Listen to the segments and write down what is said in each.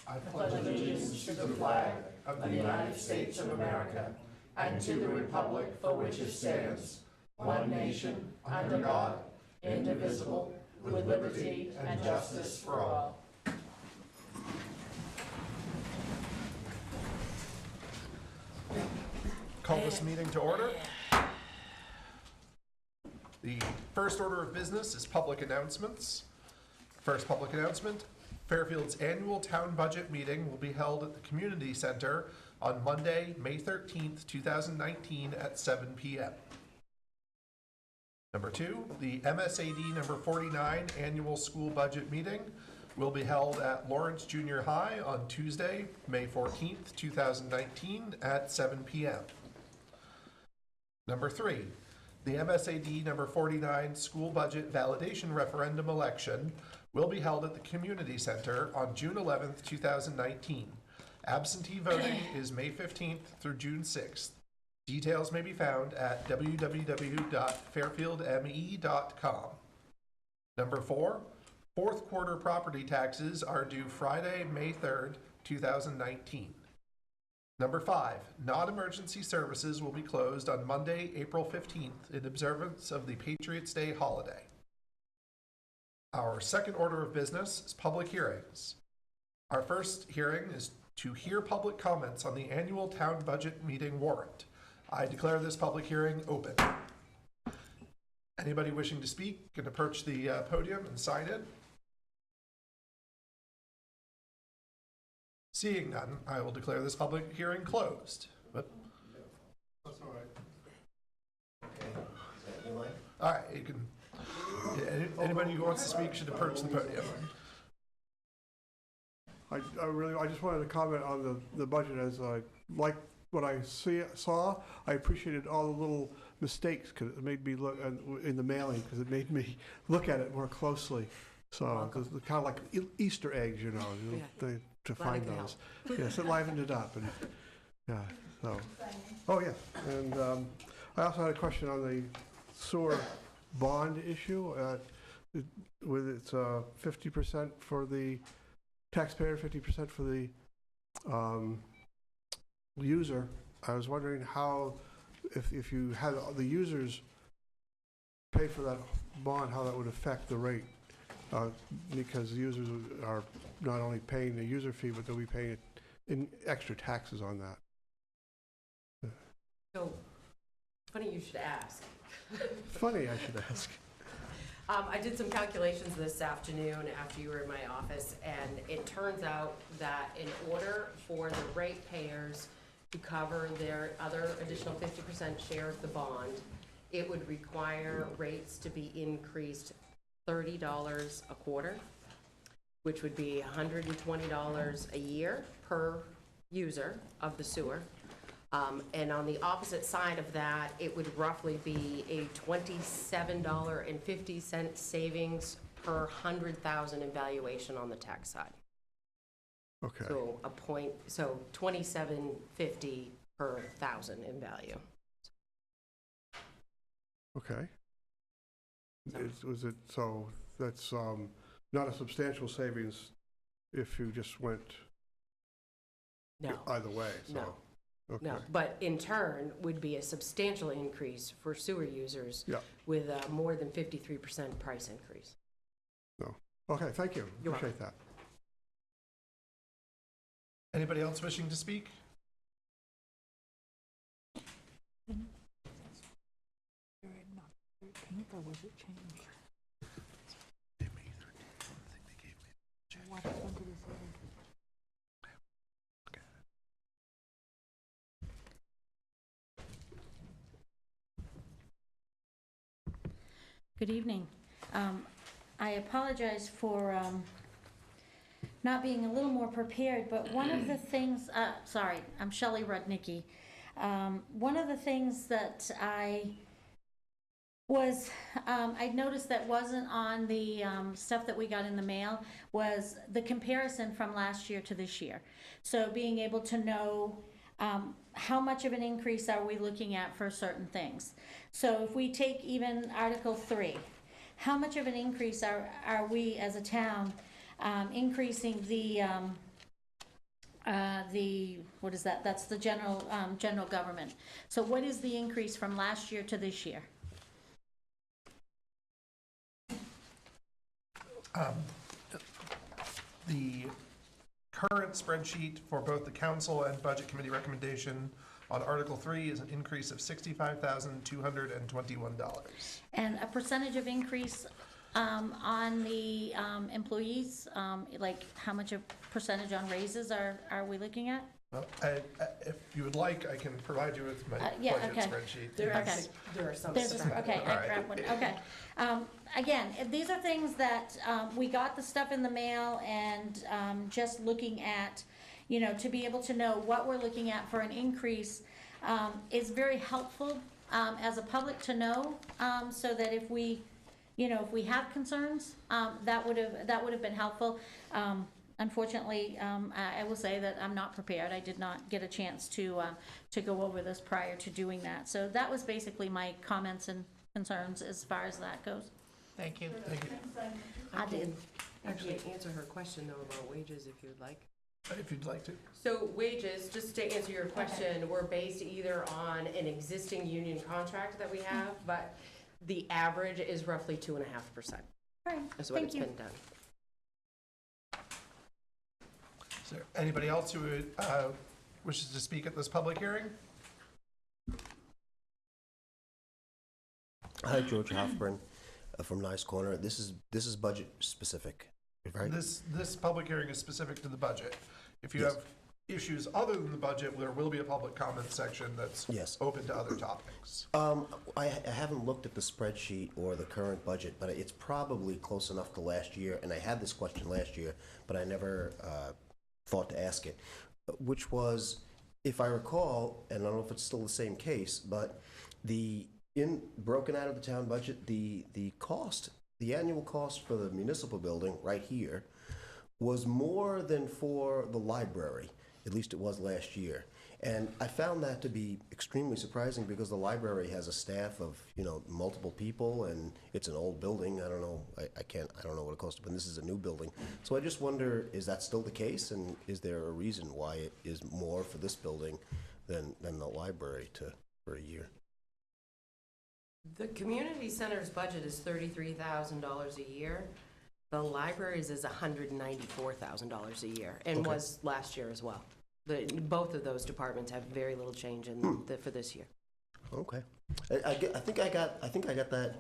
I pledge allegiance to the flag of the United States of America and to the republic for which it stands, one nation, under God, indivisible, with liberty and justice for all. Call this meeting to order. The first order of business is public announcements. First public announcement, Fairfield's annual town budget meeting will be held at the Community Center on Monday, May 13th, 2019 at 7 p.m. Number two, the MSAD number 49 annual school budget meeting will be held at Lawrence Junior High on Tuesday, May 14th, 2019 at 7 p.m. Number three, the MSAD number 49 school budget validation referendum election will be held at the Community Center on June 11th, 2019. Absentee voting is May 15th through June 6th. Details may be found at www.fairfieldme.com. Number four, fourth quarter property taxes are due Friday, May 3rd, 2019. Number five, non-emergency services will be closed on Monday, April 15th in observance of the Patriots' Day holiday. Our second order of business is public hearings. Our first hearing is to hear public comments on the annual town budget meeting warrant. I declare this public hearing open. Anybody wishing to speak can approach the podium and sign in. Seeing none, I will declare this public hearing closed. But That's all right. Okay, is that you, Mike? all right, you can. Anybody who wants to speak should approach the podium. I just wanted to comment on the budget as I like what I saw. I appreciated all the little mistakes because it made me look in the mailing because it made me look at it more closely. So it's kind of like Easter eggs, you know, to find those. Yes, it livened it up, and yeah. So, oh yeah, and I also had a question on the sewer bond issue. With its 50% for the taxpayer, 50% for the user. I was wondering how, if you had the users pay for that bond, how that would affect the rate. Because the users are not only paying the user fee, but they'll be paying in extra taxes on that. So, funny you should ask. Funny, I should ask. I did some calculations this afternoon after you were in my office, and it turns out that in order for the ratepayers to cover their other additional 50% share of the bond, it would require rates to be increased $30 a quarter, which would be $120 a year per user of the sewer. And on the opposite side of that, it would roughly be a $27.50 savings per 100,000 in valuation on the tax side. Okay. So $27.50 per 1,000 in value. Okay. So that's not a substantial savings if you just went either way. So. No. Okay. No, but in turn would be a substantial increase for sewer users with a more than 53% price increase. No. Okay, thank you. You're Appreciate that. Anybody else wishing to speak? Good evening. I apologize for not being a little more prepared, but one of the things, sorry, I'm Shelley Rudnicki. One of the things that I noticed that wasn't on the stuff that we got in the mail was the comparison from last year to this year. So being able to know how much of an increase are we looking at for certain things. So if we take even Article 3, how much of an increase are we as a town increasing the What is that? That's the general government. So what is the increase from last year to this year? The current spreadsheet for both the council and budget committee recommendation on Article 3 is an increase of $65,221. And a percentage of increase on the employees, like how much a percentage on raises are we looking at? Well, if you would like, I can provide you with my Yeah, budget okay. spreadsheet. There are, Okay. there are some. There's a, okay, I Alright. grabbed one, okay. Again, these are things that, we got the stuff in the mail and, just looking at, to be able to know what we're looking at for an increase, is very helpful, as a public to know, so that if we have concerns, that would have been helpful. Unfortunately, I will say that I'm not prepared. I did not get a chance to go over this prior to doing that. So that was basically my comments and concerns as far as that goes. Thank you. Thank you. I did. Actually, answer her question though about wages if you'd like. If you'd like to. So wages, just to answer your question, were based either on an existing union contract that we have, but the average is roughly 2.5%. All right, Is what thank it's you. been done. Is there anybody else who wishes to speak at this public hearing? Hi, George Hoffman from Nice Corner. This is budget specific, right? This public hearing is specific to the budget. If you Yes. have issues other than the budget, there will be a public comment section that's Yes. open to other topics. I haven't looked at the spreadsheet or the current budget, but it's probably close enough to last year. And I had this question last year, but I never thought to ask it, which was, if I recall, and I don't know if it's still the same case, but broken out of the town budget, the annual cost for the municipal building right here was more than for the library. At least it was last year. And I found that to be extremely surprising because the library has a staff of, multiple people, and it's an old building. I don't know, I don't know what it costs, but this is a new building. So I just wonder, is that still the case? And is there a reason why it is more for this building than the library for a year? The community center's budget is $33,000 a year. The library's is $194,000 a year, and Okay. was last year as well. Both of those departments have very little change for this year. Okay. I think I got that.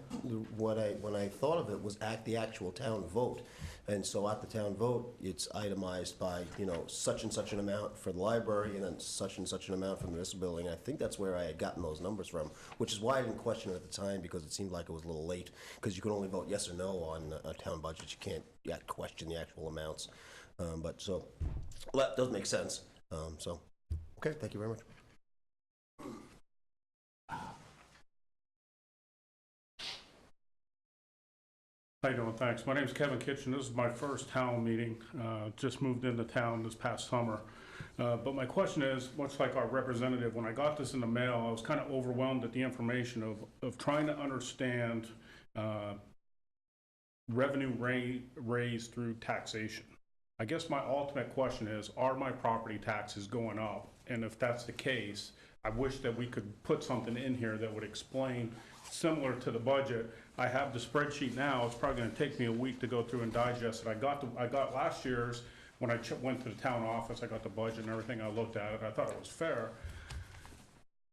When I thought of it was the actual town vote, and so at the town vote, it's itemized by such and such an amount for the library, and then such and such an amount for the municipal building. I think that's where I had gotten those numbers from, which is why I didn't question it at the time, because it seemed like it was a little late. Because you can only vote yes or no on a town budget. You can't question the actual amounts. Well, that does make sense. Okay, thank you very much. How you doing? Thanks. My name's Kevin Kitchen. This is my first town meeting. Just moved into town this past summer. But my question is, much like our representative, when I got this in the mail, I was kind of overwhelmed at the information of trying to understand revenue raised through taxation. I guess my ultimate question is, are my property taxes going up? And if that's the case, I wish that we could put something in here that would explain, similar to the budget. I have the spreadsheet now. It's probably going to take me a week to go through and digest it. I got last year's, when I went to the town office, I got the budget and everything. I looked at it. I thought it was fair,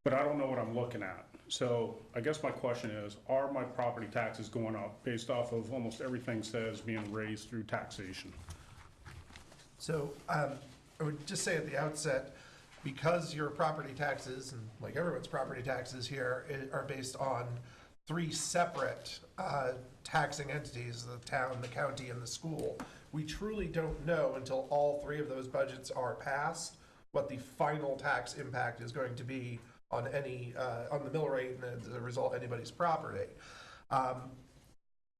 but I don't know what I'm looking at. So I guess my question is, are my property taxes going up based off of almost everything says being raised through taxation? So I would just say at the outset, because your property taxes, and like everyone's property taxes here, are based on three separate taxing entities, the town, the county, and the school, we truly don't know until all three of those budgets are passed what the final tax impact is going to be on on the mill rate, and as a result, anybody's property.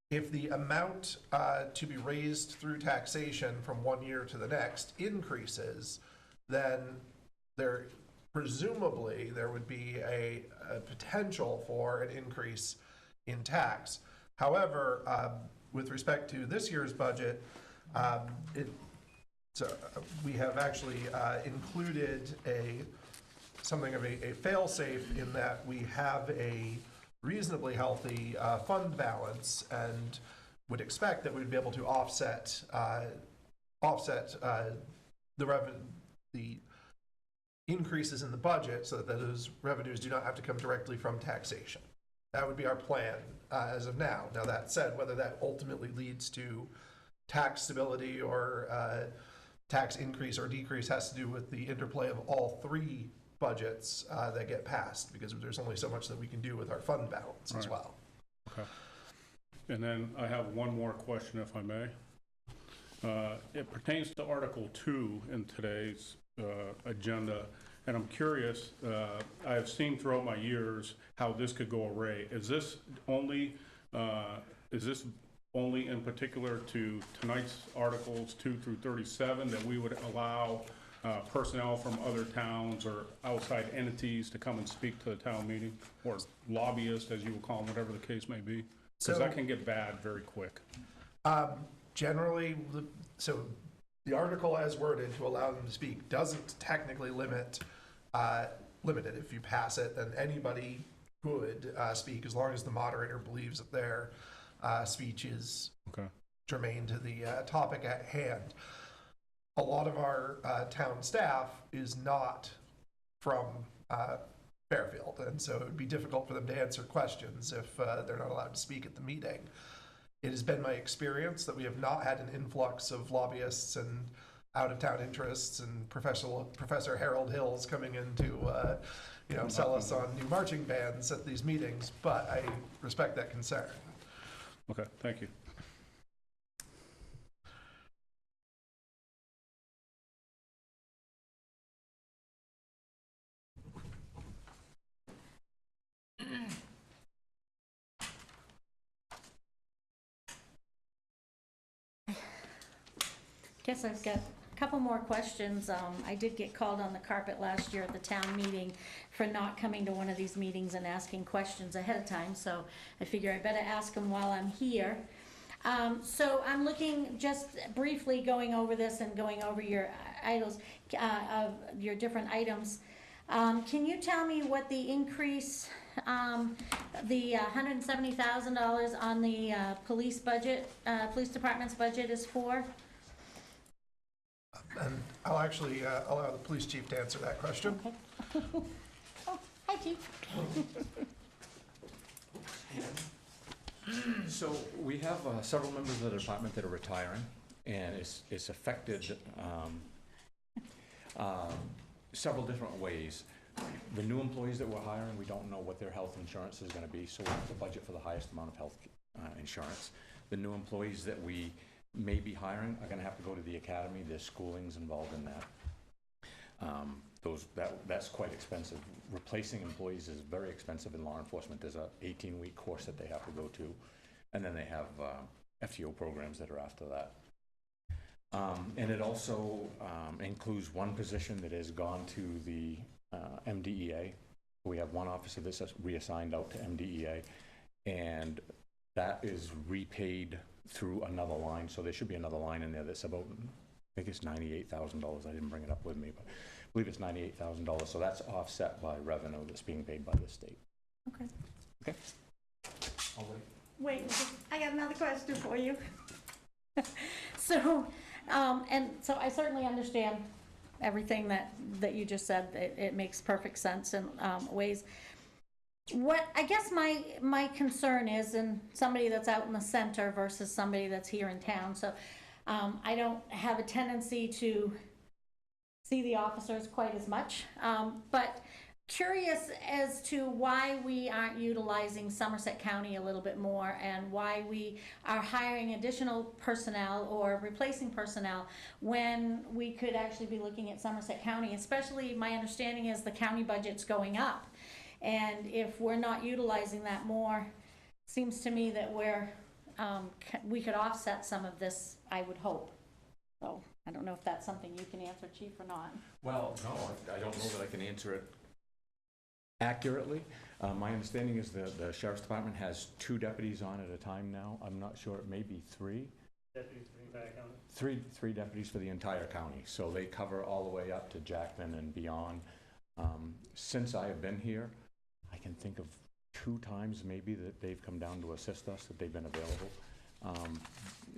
If the amount to be raised through taxation from one year to the next increases, then presumably there would be a potential for an increase in tax. However, with respect to this year's budget, So we have actually included something of a fail-safe in that we have a reasonably healthy fund balance and would expect that we'd be able to offset the increases in the budget so that those revenues do not have to come directly from taxation. That would be our plan as of now. Now, that said, whether that ultimately leads to tax stability or tax increase or decrease has to do with the interplay of all three budgets that get passed, because there's only so much that we can do with our fund balance as Right. well. Okay. And then I have one more question, if I may. It pertains to Article 2 in today's agenda, and I'm curious, I have seen throughout my years how this could go array. Is this only in particular to tonight's Articles 2 through 37 that we would allow personnel from other towns or outside entities to come and speak to the town meeting, or lobbyists, as you would call them, whatever the case may be? Because that can get bad very quick. Generally, so the article as worded to allow them to speak doesn't technically limit it. If you pass it, then anybody could speak as long as the moderator believes that their speech is Okay. germane to the topic at hand. A lot of our town staff is not from Fairfield, and so it would be difficult for them to answer questions if they're not allowed to speak at the meeting. It has been my experience that we have not had an influx of lobbyists and out-of-town interests and Professor Harold Hills coming in to sell us on new marching bands at these meetings, but I respect that concern. Okay, thank you. Guess I've got a couple more questions. I did get called on the carpet last year at the town meeting for not coming to one of these meetings and asking questions ahead of time, so I figure I better ask them while I'm here. So I'm looking, just briefly going over this and going over your your different items. Can you tell me what the increase, the $170,000 on the police budget, police department's budget is for? And I'll actually allow the police chief to answer that question. Okay. Oh, hi, Chief. So we have several members of the department that are retiring, and it's affected several different ways. The new employees that we're hiring, we don't know what their health insurance is going to be, so we have to budget for the highest amount of health insurance. The new employees that we may be hiring are going to have to go to the academy. There's schoolings involved in that. That's quite expensive. Replacing employees is very expensive in law enforcement. There's a 18-week course that they have to go to, and then they have FTO programs that are after that. And it also includes one position that has gone to the MDEA. We have one officer that's reassigned out to MDEA, and that is repaid through another line. So there should be another line in there that's about, I think it's $98,000. I didn't bring it up with me, but I believe it's $98,000. So that's offset by revenue that's being paid by the state. Okay. Okay. I'll wait. Wait, I got another question for you. So, and so I certainly understand everything that you just said. It makes perfect sense in ways. What I guess my concern is, and somebody that's out in the center versus somebody that's here in town, so I don't have a tendency to see the officers quite as much, but curious as to why we aren't utilizing Somerset County a little bit more, and why we are hiring additional personnel or replacing personnel when we could actually be looking at Somerset County. Especially, my understanding is the county budget's going up, and if we're not utilizing that more, seems to me that we could offset some of this, I would hope. So I don't know if that's something you can answer, Chief, or not. Well, no, I don't know that I can answer it accurately. My understanding is the Sheriff's Department has 2 deputies on at a time now. I'm not sure, it may be 3. Deputies for the entire county? Three deputies for the entire county, so they cover all the way up to Jackman and beyond. Since I have been here, I can think of 2 times maybe that they've come down to assist us, that they've been available.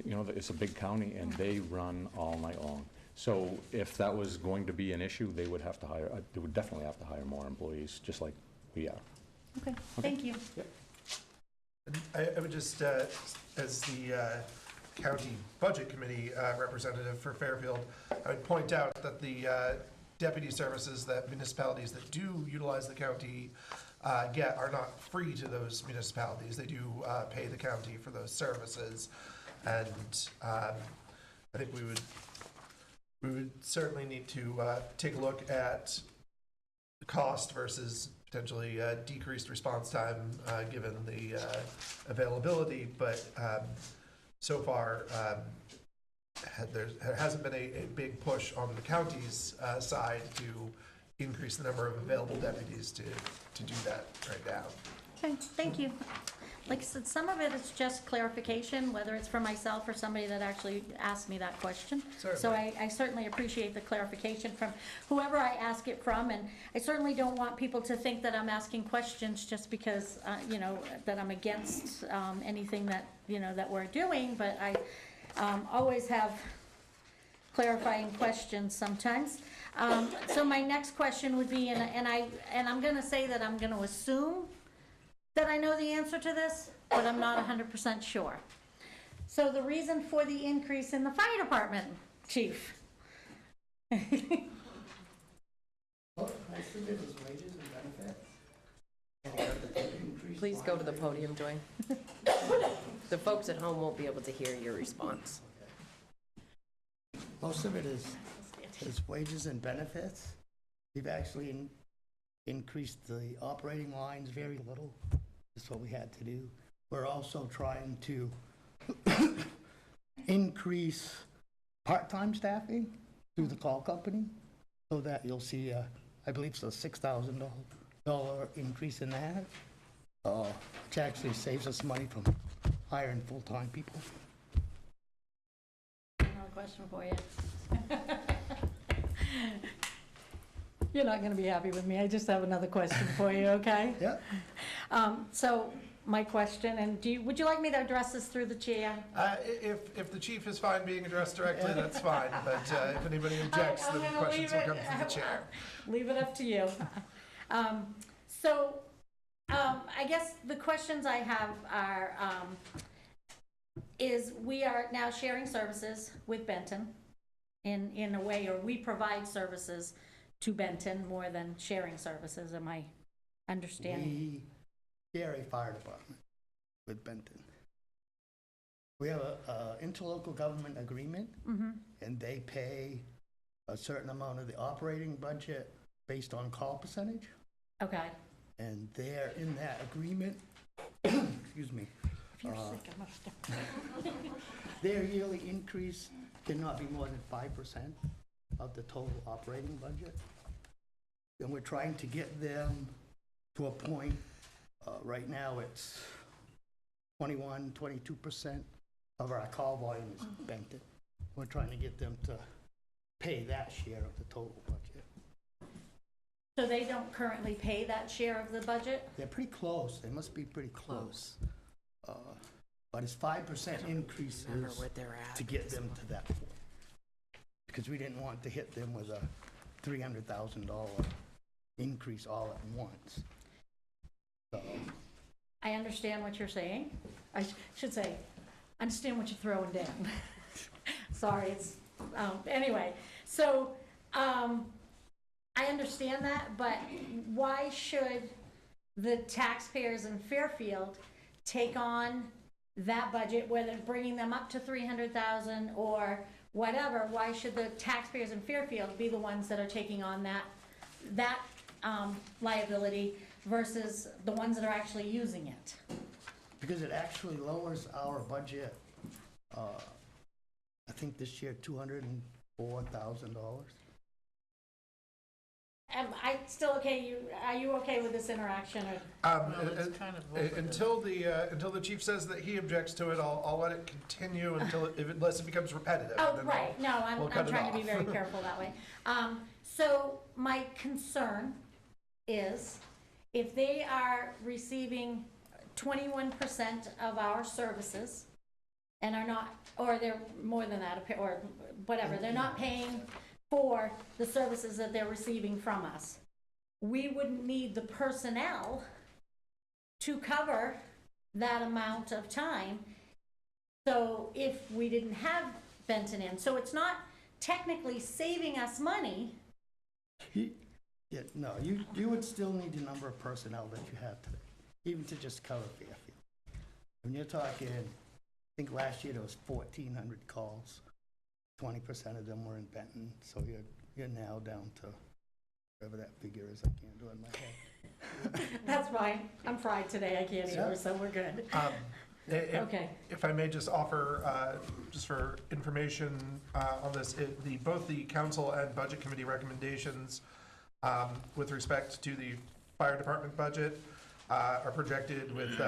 You know, it's a big county and they run all night long. So if that was going to be an issue, they would have to hire, they would definitely have to hire more employees, just like we are. Okay, thank you. I would just, as the county budget committee representative for Fairfield, I would point out that the deputy services that municipalities that do utilize the county get are not free to those municipalities. They do pay the county for those services. And I think we would certainly need to take a look at the cost versus potentially decreased response time given the availability. But so far, there hasn't been a big push on the county's side to increase the number of available deputies to do that right now. Okay, thank you. Like I said, some of it is just clarification, whether it's for myself or somebody that actually asked me that question. Certainly. So I certainly appreciate the clarification from whoever I ask it from, and I certainly don't want people to think that I'm asking questions just because, you know, that I'm against anything that, you know, that we're doing, but I always have clarifying questions sometimes. So my next question would be, and I'm gonna say that I'm gonna assume that I know the answer to this, but I'm not 100% sure. So the reason for the increase in the fire department, chief? Well, most of it is wages and benefits. Please go to the podium, Joy. The folks at home won't be able to hear your response. Most of it is wages and benefits. We've actually increased the operating lines very little. That's what we had to do. We're also trying to increase part-time staffing through the call company, so that you'll see, I believe it's a $6,000 increase in that, which actually saves us money from hiring full-time people. Another question for you. You're not gonna be happy with me. I just have another question for you, okay? Yeah. So my question, and would you like me to address this through the chair? If the chief is fine being addressed directly, that's fine. But if anybody objects, I'm then gonna questions will leave come it- from the chair. Leave it up to you. I guess the questions I have are, is we are now sharing services with Benton in a way, or we provide services to Benton more than sharing services, am I understanding? We share a fire department with Benton. We have a interlocal government agreement, and they pay a certain amount of the operating budget based on call percentage. Okay. And they're in that agreement, excuse me, If you're sick, I must. their yearly increase cannot be more than 5% of the total operating budget. And we're trying to get them to a point, right now it's 22% of our call volume is Benton. We're trying to get them to pay that share of the total budget. So they don't currently pay that share of the budget? They're pretty close, they must be pretty close. But it's 5% increases Remember what they're at. to get them to that point. Because we didn't want to hit them with a $300,000 increase all at once. So, I understand what you're saying. I should say, understand what you're throwing down. Sorry, it's, anyway. So, I understand that, but why should the taxpayers in Fairfield take on that budget, whether bringing them up to 300,000 or whatever? Why should the taxpayers in Fairfield be the ones that are taking on that liability versus the ones that are actually using it? because it actually lowers our budget, I think this year, $204,000. Am I still okay? Are you okay with this interaction? Or? It's kind of over Until the chief says that he objects to it, I'll let it continue unless it becomes repetitive. Oh, and then right, no, I'm we'll cut it trying to be off. very careful that way. So my concern is if they are receiving 21% of our services and are not, or they're more than that, or whatever, they're not paying for the services that they're receiving from us, we wouldn't need the personnel to cover that amount of time. So if we didn't have Benton in, so it's not technically saving us money. Yeah, no, you would still need the number of personnel that you have today, even to just cover Fairfield. When you're talking, I think last year there was 1,400 calls. 20% of them were in Benton, so you're now down to whatever that figure is. I can't do it in my head. That's fine. I'm fried today. I can't either, so we're good. Okay. If I may just offer, just for information on this, both the council and budget committee recommendations with respect to the fire department budget are projected with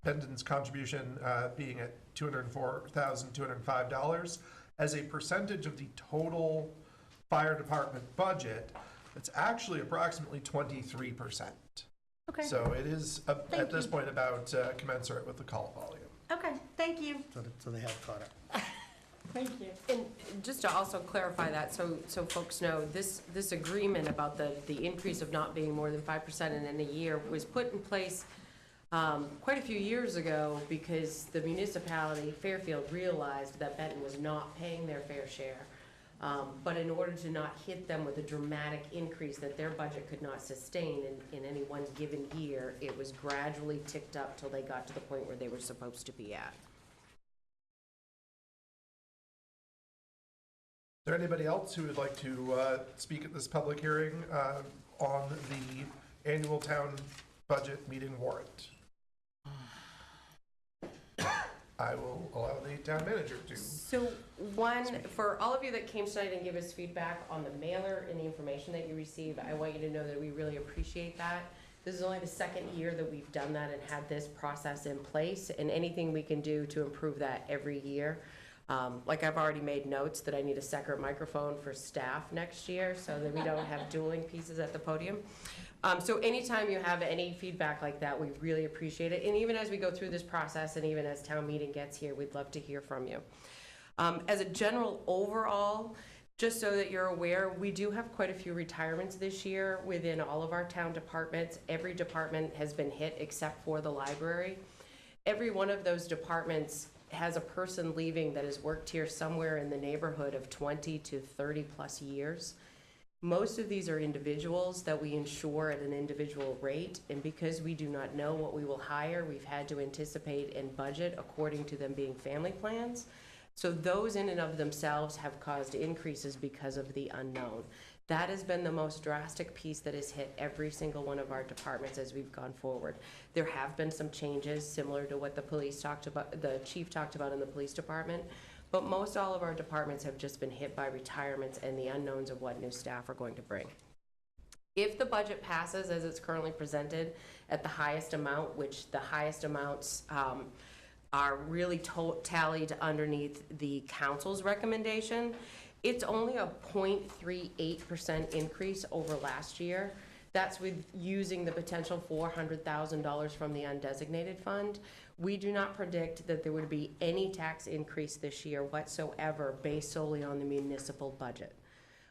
Benton's contribution being at $204,205. As a percentage of the total fire department budget, it's actually approximately 23%. Okay. So it is, at this you. point, about commensurate with the call volume. Okay, thank you. So they have caught up. Thank you. And just to also clarify that, so folks know, this agreement about the increase of not being more than 5% in any year was put in place quite a few years ago because the municipality, Fairfield, realized that Benton was not paying their fair share. But in order to not hit them with a dramatic increase that their budget could not sustain in any one given year, it was gradually ticked up till they got to the point where they were supposed to be at. Is there anybody else who would like to speak at this public hearing on the annual town budget meeting warrant? I will allow the town manager to. So one, for all of you that came tonight and give us feedback on the mailer and the information that you receive, I want you to know that we really appreciate that. This is only the second year that we've done that and had this process in place, and anything we can do to improve that every year. Like I've already made notes that I need a separate microphone for staff next year so that we don't have dueling pieces at the podium. So anytime you have any feedback like that, we really appreciate it. And even as we go through this process and even as town meeting gets here, we'd love to hear from you. As a general overall, just so that you're aware, we do have quite a few retirements this year within all of our town departments. Every department has been hit except for the library. Every one of those departments has a person leaving that has worked here somewhere in the neighborhood of 20 to 30 plus years. Most of these are individuals that we insure at an individual rate, and because we do not know what we will hire, we've had to anticipate and budget according to them being family plans. So those in and of themselves have caused increases because of the unknown. That has been the most drastic piece that has hit every single one of our departments as we've gone forward. There have been some changes similar to what the police talked about, the chief talked about in the police department, but most all of our departments have just been hit by retirements and the unknowns of what new staff are going to bring. If the budget passes as it's currently presented at the highest amount, which the highest amounts are really tallied underneath the council's recommendation, it's only a 0.38% increase over last year. That's with using the potential $400,000 from the undesignated fund. We do not predict that there would be any tax increase this year whatsoever based solely on the municipal budget.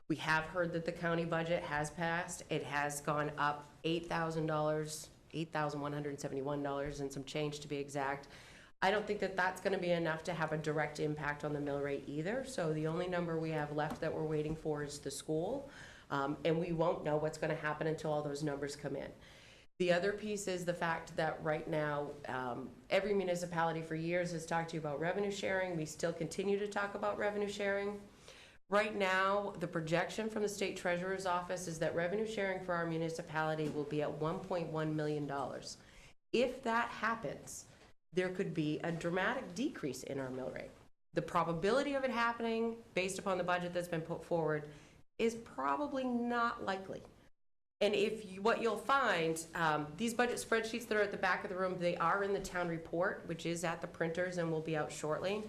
We have heard that the county budget has passed. It has gone up $8,000, $8,171 and some change to be exact. I don't think that that's going to be enough to have a direct impact on the mill rate either. So the only number we have left that we're waiting for is the school. And we won't know what's going to happen until all those numbers come in. The other piece is the fact that right now, every municipality for years has talked to you about revenue sharing. We still continue to talk about revenue sharing. Right now, the projection from the state treasurer's office is that revenue sharing for our municipality will be at $1.1 million. If that happens, there could be a dramatic decrease in our mill rate. The probability of it happening, based upon the budget that's been put forward, is probably not likely. And what you'll find, these budget spreadsheets that are at the back of the room, they are in the town report, which is at the printers and will be out shortly.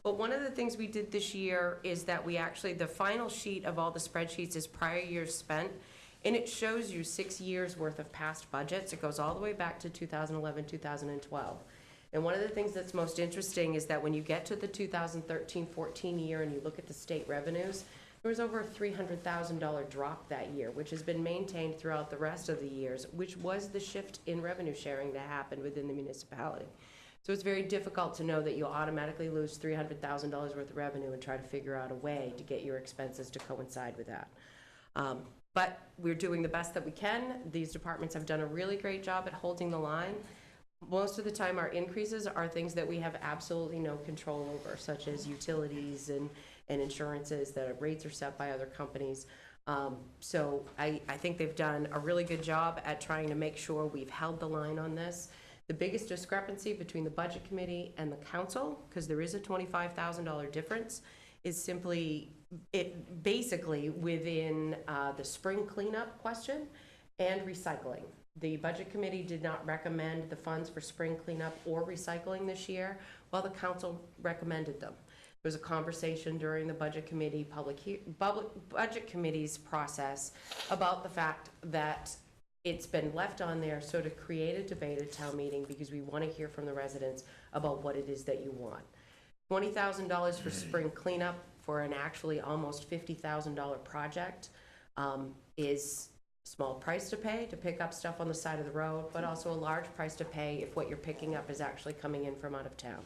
But one of the things we did this year is that the final sheet of all the spreadsheets is prior years spent, and it shows you 6 years worth of past budgets. It goes all the way back to 2011, 2012. And one of the things that's most interesting is that when you get to the 2013-14 year and you look at the state revenues, there was over a $300,000 drop that year, which has been maintained throughout the rest of the years, which was the shift in revenue sharing that happened within the municipality. So it's very difficult to know that you'll automatically lose $300,000 worth of revenue and try to figure out a way to get your expenses to coincide with that. But we're doing the best that we can. These departments have done a really great job at holding the line. Most of the time, our increases are things that we have absolutely no control over, such as utilities and insurances, that rates are set by other companies. So I think they've done a really good job at trying to make sure we've held the line on this. The biggest discrepancy between the budget committee and the council, because there is a $25,000 difference, is simply basically within the spring cleanup question and recycling. The budget committee did not recommend the funds for spring cleanup or recycling this year, while the council recommended them. There was a conversation during the budget committee, budget committee's process about the fact that it's been left on there so to create a debate at town meeting, because we want to hear from the residents about what it is that you want. $20,000 for spring cleanup for an actually almost $50,000 project is a small price to pay to pick up stuff on the side of the road, but also a large price to pay if what you're picking up is actually coming in from out of town.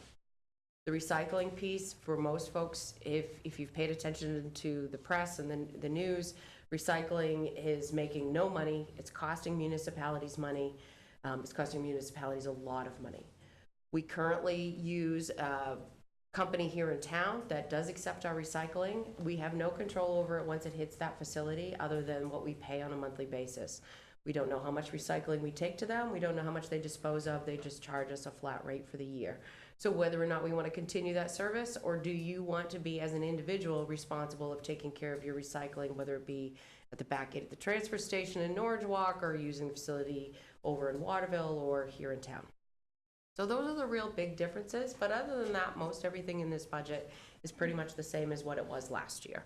The recycling piece, for most folks, if you've paid attention to the press and the news, recycling is making no money. It's costing municipalities money. It's costing municipalities a lot of money. We currently use a company here in town that does accept our recycling. We have no control over it once it hits that facility, other than what we pay on a monthly basis. We don't know how much recycling we take to them. We don't know how much they dispose of. They just charge us a flat rate for the year. So whether or not we want to continue that service, or do you want to be, as an individual, responsible of taking care of your recycling, whether it be at the back gate at the transfer station in Norwich Walk, or using the facility over in Waterville, or here in town. So those are the real big differences. But other than that, most everything in this budget is pretty much the same as what it was last year.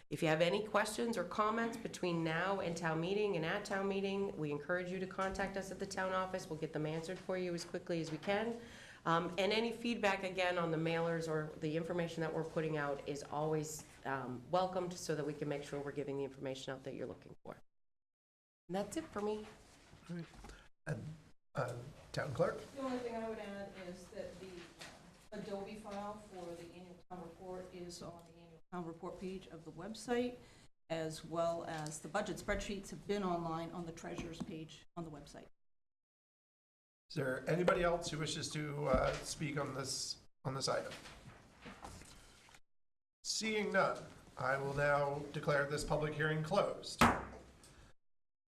If you have any questions or comments between now and town meeting and at town meeting, we encourage you to contact us at the town office. We'll get them answered for you as quickly as we can. And any feedback, again, on the mailers or the information that we're putting out is always welcomed, so that we can make sure we're giving the information out that you're looking for. And that's it for me. And Town Clerk? The only thing I would add is that the Adobe file for the annual town report is on the annual town report page of the website, as well as the budget spreadsheets have been online on the treasurer's page on the website. Is there anybody else who wishes to speak on this item? Seeing none, I will now declare this public hearing closed.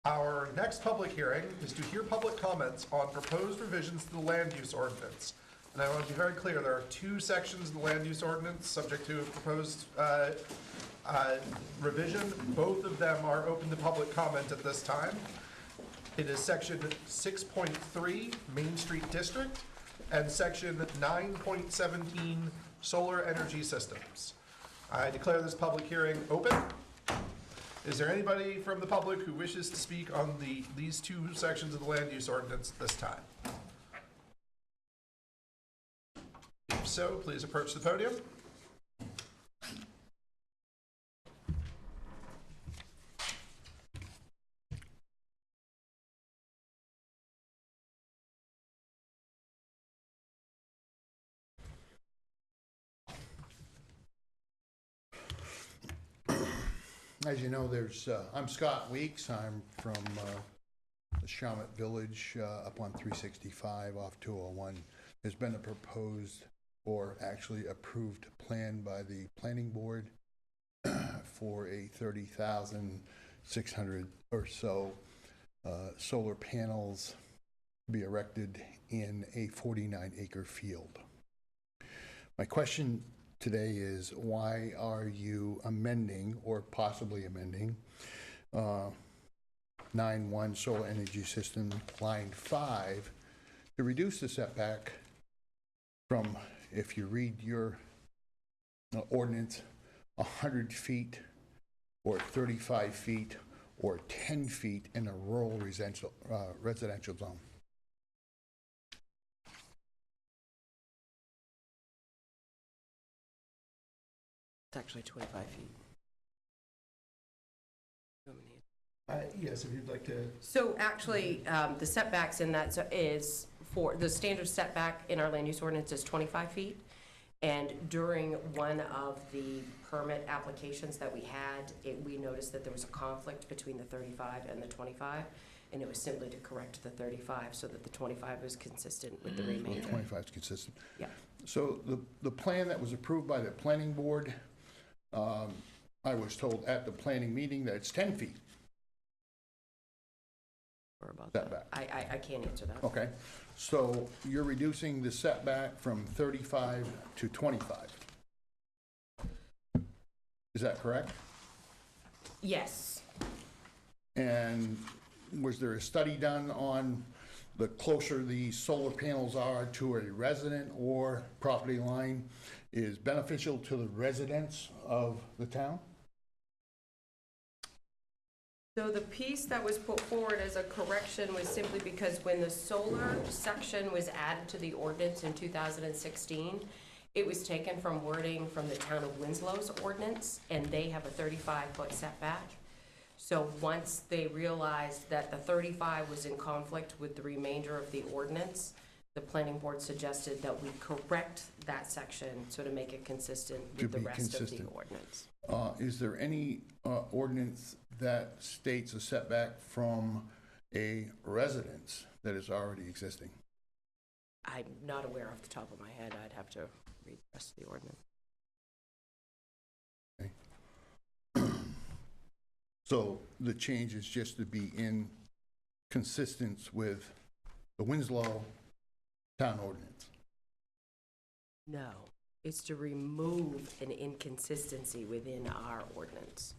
Our next public hearing is to hear public comments on proposed revisions to the land use ordinance. And I want to be very clear, there are two sections of the land use ordinance subject to a proposed revision. Both of them are open to public comment at this time. It is section 6.3, Main Street District, and section 9.17, Solar Energy Systems. I declare this public hearing open. Is there anybody from the public who wishes to speak on these two sections of the land use ordinance at this time? If so, please approach the podium. As you know, I'm Scott Weeks. I'm from the Shawmut Village up on 365 off 201. There's been a proposed, or actually approved, plan by the planning board for a 30,600 or so solar panels to be erected in a 49-acre field. My question today is, why are you amending or possibly amending 9-1 Solar Energy System Line 5 to reduce the setback from, if you read your ordinance, 100 feet or 35 feet or 10 feet in a rural residential zone? It's actually 25 feet. Yes, if you'd like to. So actually, the setbacks in that is for, the standard setback in our land use ordinance is 25 feet. And during one of the permit applications that we had, we noticed that there was a conflict between the 35 and the 25. And it was simply to correct the 35 so that the 25 was consistent with the remainder. 25 is consistent. Yeah. So the plan that was approved by the planning board, I was told at the planning meeting that it's 10 feet. Or about Setback. that. I can't answer that. Okay, so you're reducing the setback from 35 to 25. Is that correct? Yes. And was there a study done on the closer the solar panels are to a resident or property line is beneficial to the residents of the town? So the piece that was put forward as a correction was simply because when the solar section was added to the ordinance in 2016, it was taken from wording from the town of Winslow's ordinance, and they have a 35-foot setback. So once they realized that the 35 was in conflict with the remainder of the ordinance, the planning board suggested that we correct that section so to make it consistent with the rest of the ordinance. Is there any ordinance that states a setback from a residence that is already existing? I'm not aware off the top of my head. I'd have to read the rest of the ordinance. Okay. So the change is just to be in consistence with the Winslow town ordinance? No, it's to remove an inconsistency within our ordinance.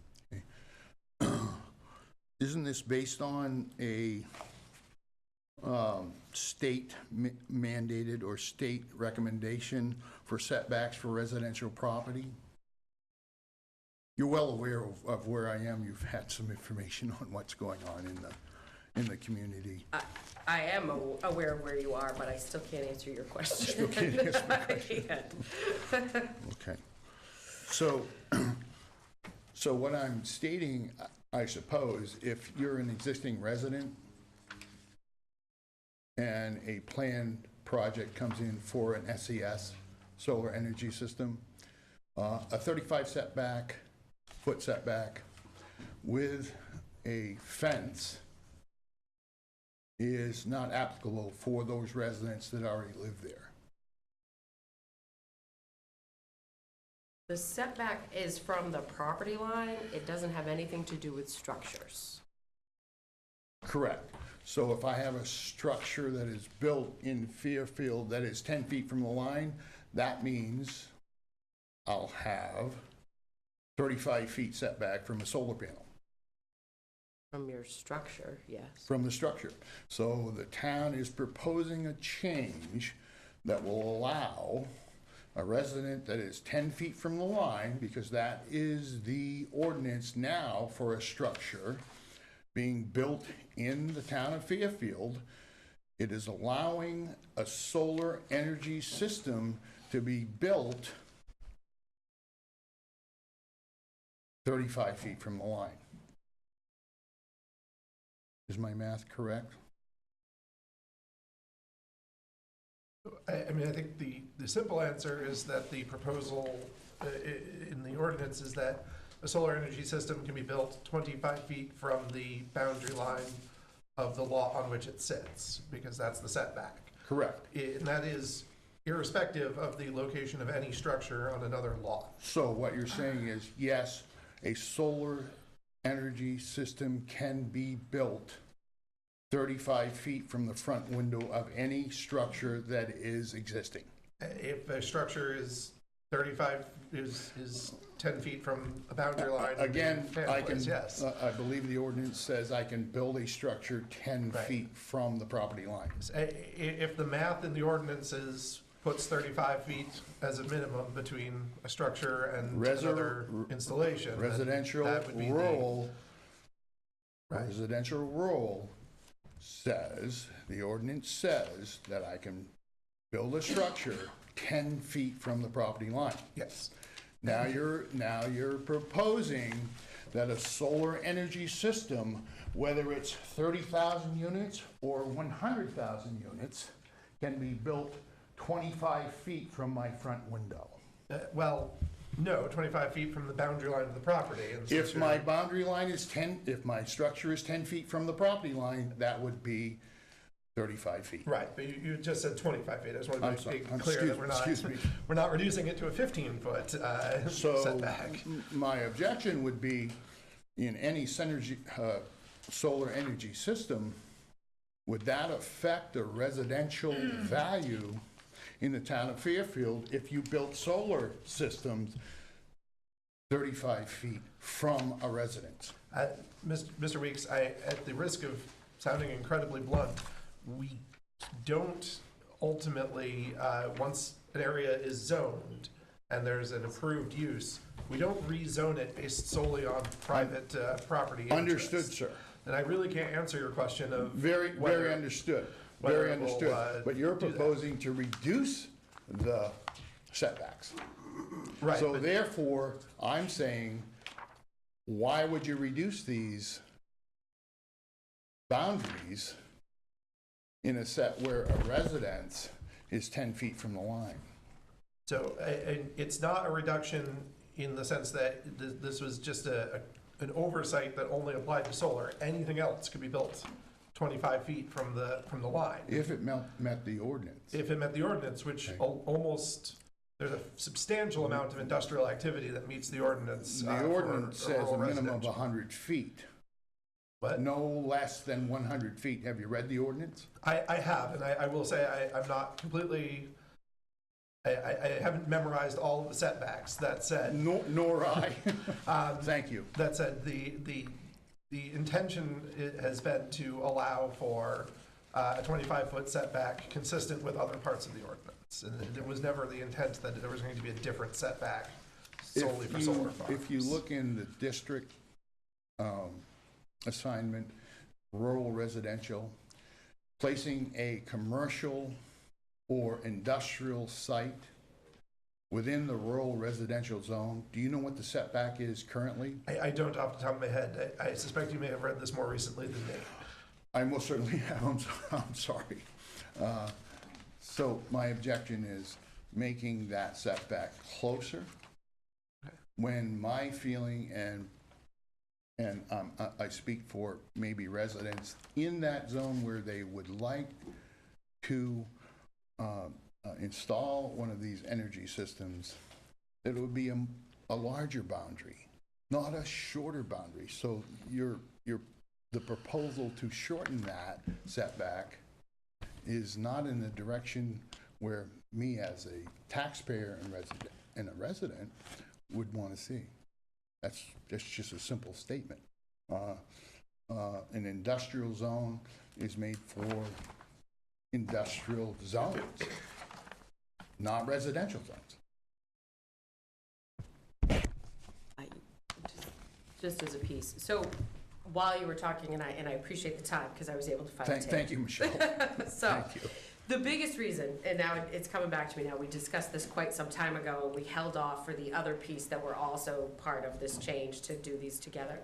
Isn't this based on a state mandated or state recommendation for setbacks for residential property? You're well aware of where I am. You've had some information on what's going on in the community. I am aware of where you are, but I still can't answer your question. Still can't answer my question. I can't. Okay. So what I'm stating, I suppose, if you're an existing resident and a planned project comes in for an SES, solar energy system, a 35 foot setback with a fence is not applicable for those residents that already live there. The setback is from the property line. It doesn't have anything to do with structures. Correct. So if I have a structure that is built in Fairfield that is 10 feet from the line, that means I'll have 35 feet setback from a solar panel. From your structure, yes. From the structure. So the town is proposing a change that will allow a resident that is 10 feet from the line, because that is the ordinance now for a structure being built in the town of Fairfield. It is allowing a solar energy system to be built 35 feet from the line. Is my math correct? I mean, I think the simple answer is that the proposal in the ordinance is that a solar energy system can be built 25 feet from the boundary line of the lot on which it sits, because that's the setback. Correct. And that is irrespective of the location of any structure on another lot. So what you're saying is, yes, a solar energy system can be built 35 feet from the front window of any structure that is existing. If a structure is 35 is 10 feet from a boundary line. Again, in I can, Yes. I believe the ordinance says I can build a structure 10 Right. feet from the property line. If the math in the ordinances puts 35 feet as a minimum between a structure and another installation, then Residential, that would be the- rural, Right. residential rural says, the ordinance says that I can build a structure 10 feet from the property line. Yes. Now you're proposing that a solar energy system, whether it's 30,000 units or 100,000 units, can be built 25 feet from my front window. Well, no, 25 feet from the boundary line of the property. And since If my you're- boundary line is 10, if my structure is 10 feet from the property line, that would be 35 feet. Right, but you just said 25 feet. I just want I'm to sorry. be clear that Excuse me. we're not reducing it to a 15-foot So setback. my objection would be, in any solar energy system, would that affect the residential value in the town of Fairfield if you built solar systems 35 feet from a residence? Mr. Weeks, at the risk of sounding incredibly blunt, we don't ultimately, once an area is zoned and there's an approved use, we don't rezone it based solely on private property interest. Understood, sir. And I really can't answer your question of Very whether- understood. whether Very it will, understood. But you're do that. proposing to reduce the setbacks. Right, So but- therefore, I'm saying, why would you reduce these boundaries in a set where a residence is 10 feet from the line? So it's not a reduction in the sense that this was just an oversight that only applied to solar. Anything else could be built 25 feet from the line. If it met the ordinance. If it met the ordinance, which Okay. almost, there's a substantial amount of industrial activity that meets the ordinance. The for ordinance says rural a minimum of residential. 100 feet, But no less than 100 feet. Have you read the ordinance? I have, and I will say I'm not completely, I haven't memorized all of the setbacks. That said, Nor I. Thank you. that said, the intention has been to allow for a 25-foot setback consistent with other parts of the ordinance. And it was never the intent that there was going to be a different setback solely for solar farms. If you look in the district assignment, rural residential, placing a commercial or industrial site within the rural residential zone, do you know what the setback is currently? I don't off the top of my head. I suspect you may have read this more recently than me. I most certainly have, I'm sorry. So my objection is making that setback closer, when my feeling, and I speak for maybe residents in that zone where they would like to install one of these energy systems, it would be a larger boundary, not a shorter boundary. So the proposal to shorten that setback is not in the direction where me as a taxpayer and a resident would want to see. That's just a simple statement. An industrial zone is made for industrial zones, not residential zones. Just as a piece. So while you were talking, and I appreciate the time because I was able to find it. Thank you, Michelle. So, Thank you. the biggest reason, and now it's coming back to me now, we discussed this quite some time ago, and we held off for the other piece that were also part of this change to do these together.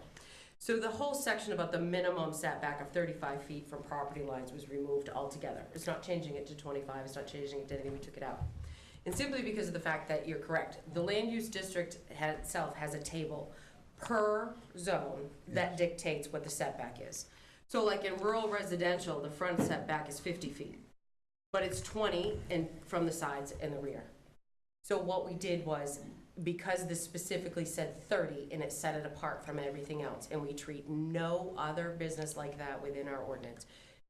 So the whole section about the minimum setback of 35 feet from property lines was removed altogether. It's not changing it to 25, it's not changing it to anything, we took it out. And simply because of the fact that you're correct, the land use district itself has a table per zone that dictates what the setback is. So like in rural residential, the front setback is 50 feet, but it's 20 from the sides and the rear. So what we did was, because this specifically said 30 and it set it apart from everything else, and we treat no other business like that within our ordinance,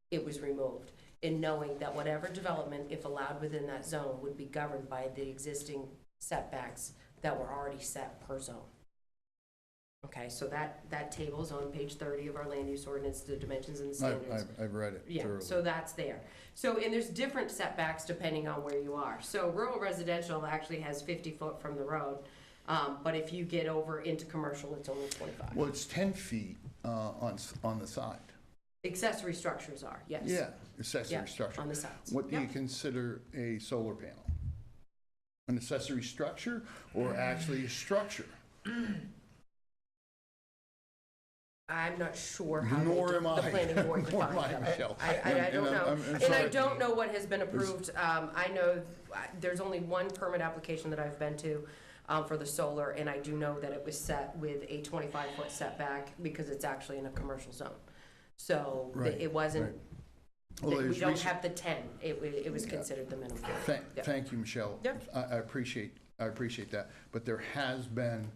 it was removed. In knowing that whatever development, if allowed within that zone, would be governed by the existing setbacks that were already set per zone. Okay, so that table is on page 30 of our land use ordinance, the dimensions and the standards. I've read it Yeah, thoroughly. so that's there. So, and there's different setbacks depending on where you are. So rural residential actually has 50 foot from the road, but if you get over into commercial, it's only 25. Well, it's 10 feet on the side. Accessory structures are, yes. Yeah, accessory Yeah, structure. on the sides. What do you Yep. consider a solar panel? An accessory structure or actually a structure? I'm not sure how Nor am the I. planning board Nor am defines I, them. Michelle. I don't And know. I'm And sorry. I don't know what has been approved. I know there's only one permit application that I've been to for the solar, and I do know that it was set with a 25-foot setback because it's actually in a commercial zone. So Right, it wasn't, right. Well, we there's don't recent- have the 10. It was considered the minimum. Yep. Thank you, Michelle. Yep. I appreciate that. But there has been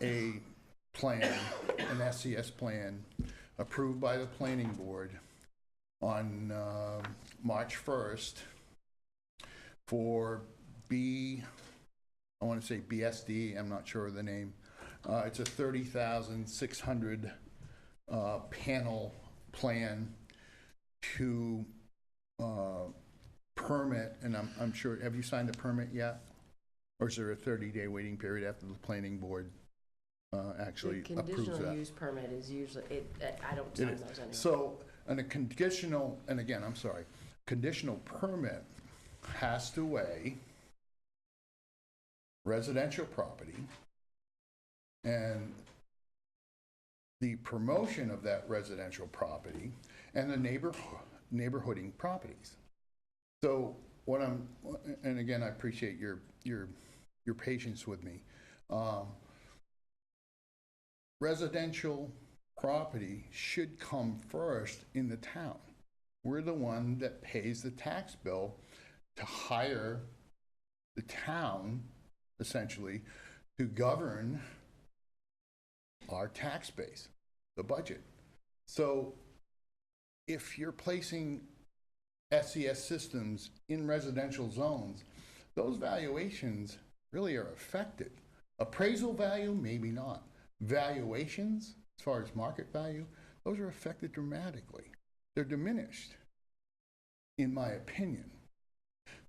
a plan, an SCS plan, approved by the planning board on March 1st for I want to say BSD, I'm not sure of the name. It's a 30,600 panel plan to permit, and I'm sure, have you signed a permit yet? Or is there a 30-day waiting period after the planning board actually The approves conditional that? use permit is usually, I don't It sign is. those anymore. So, and a conditional, and again, I'm sorry, conditional permit has to weigh residential property and the promotion of that residential property and the neighborhooding properties. So what and again, I appreciate your patience with me. Residential property should come first in the town. We're the one that pays the tax bill to hire the town, essentially, to govern our tax base, the budget. So if you're placing SCS systems in residential zones, those valuations really are affected. Appraisal value, maybe not. Valuations, as far as market value, those are affected dramatically. They're diminished, in my opinion.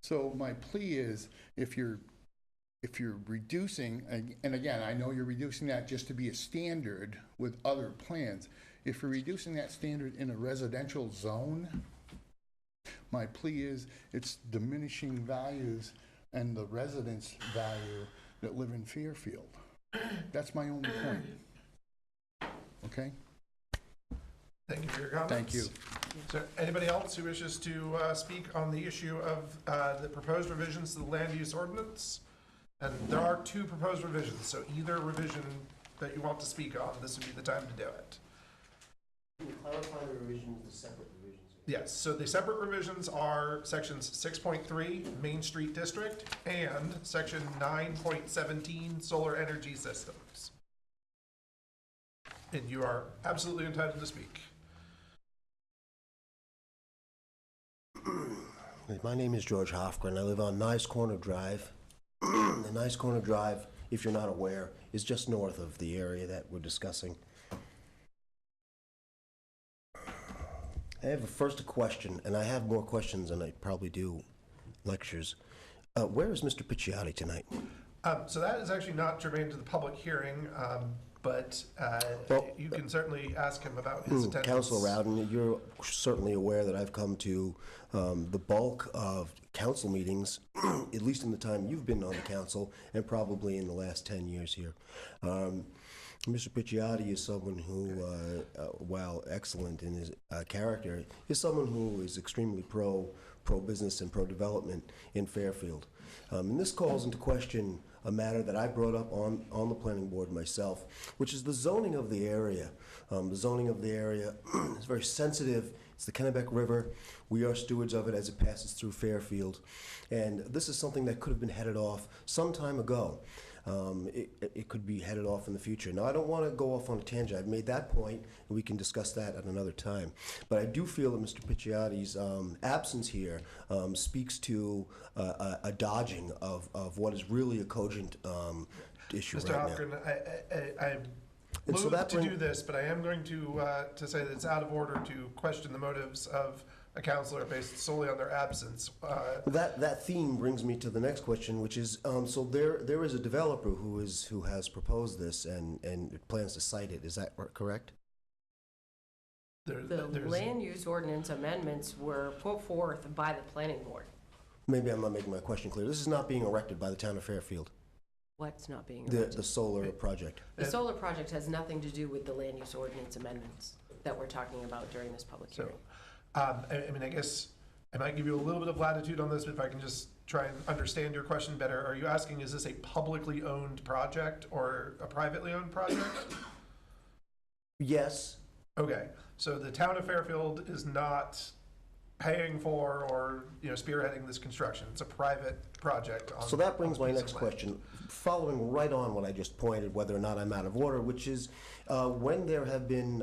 So my plea is, if you're reducing, and again, I know you're reducing that just to be a standard with other plans. If you're reducing that standard in a residential zone, my plea is it's diminishing values and the residents' value that live in Fairfield. That's my only point. Okay? Thank you for your comments. Thank you. Is there anybody else who wishes to speak on the issue of the proposed revisions to the land use ordinance? And there are two proposed revisions, so either revision that you want to speak on, this would be the time to do it. Can you clarify the revisions, the separate revisions? Yes, so the separate revisions are sections 6.3, Main Street District, and section 9.17, Solar Energy Systems. And you are absolutely entitled to speak. My name is George Hofgren. I live on Nice Corner Drive. The Nice Corner Drive, if you're not aware, is just north of the area that we're discussing. I have first a question, and I have more questions than I probably do lectures. Where is Mr. Picciotti tonight? So that is actually not germane to the public hearing, but Well, you can certainly ask him about his attendance. Councilor Rowden, you're certainly aware that I've come to the bulk of council meetings, at least in the time you've been on the council, and probably in the last 10 years here. Mr. Picciotti is someone who, while excellent in his character, is someone who is extremely pro-business and pro-development in Fairfield. And this calls into question a matter that I brought up on the planning board myself, which is the zoning of the area. The zoning of the area is very sensitive It's the Kennebec River. We are stewards of it as it passes through Fairfield. And this is something that could have been headed off some time ago. It could be headed off in the future. Now, I don't want to go off on a tangent. I've made that point, and we can discuss that at another time. But I do feel that Mr. Picciotti's absence here speaks to a dodging of what is really a cogent issue Mr. right now. Hopkins, I'm And so loath that to bring- do this, but I am going to say that it's out of order to question the motives of a counselor based solely on their absence. That theme brings me to the next question, which is, so there is a developer who has proposed this and plans to cite it. Is that correct? The There's- land use ordinance amendments were put forth by the planning board. Maybe I'm not making my question clear. This is not being erected by the town of Fairfield, What's not being the erected? solar project. The solar project has nothing to do with the land use ordinance amendments that we're talking about during this public So, hearing. I mean, I guess I might give you a little bit of latitude on this, but if I can just try and understand your question better. Are you asking, is this a publicly owned project or a privately owned project? Yes. Okay, so the town of Fairfield is not paying for or, spearheading this construction. It's a private project. So that brings on my a piece next of land. question, following right on what I just pointed, whether or not I'm out of order, which is when there have been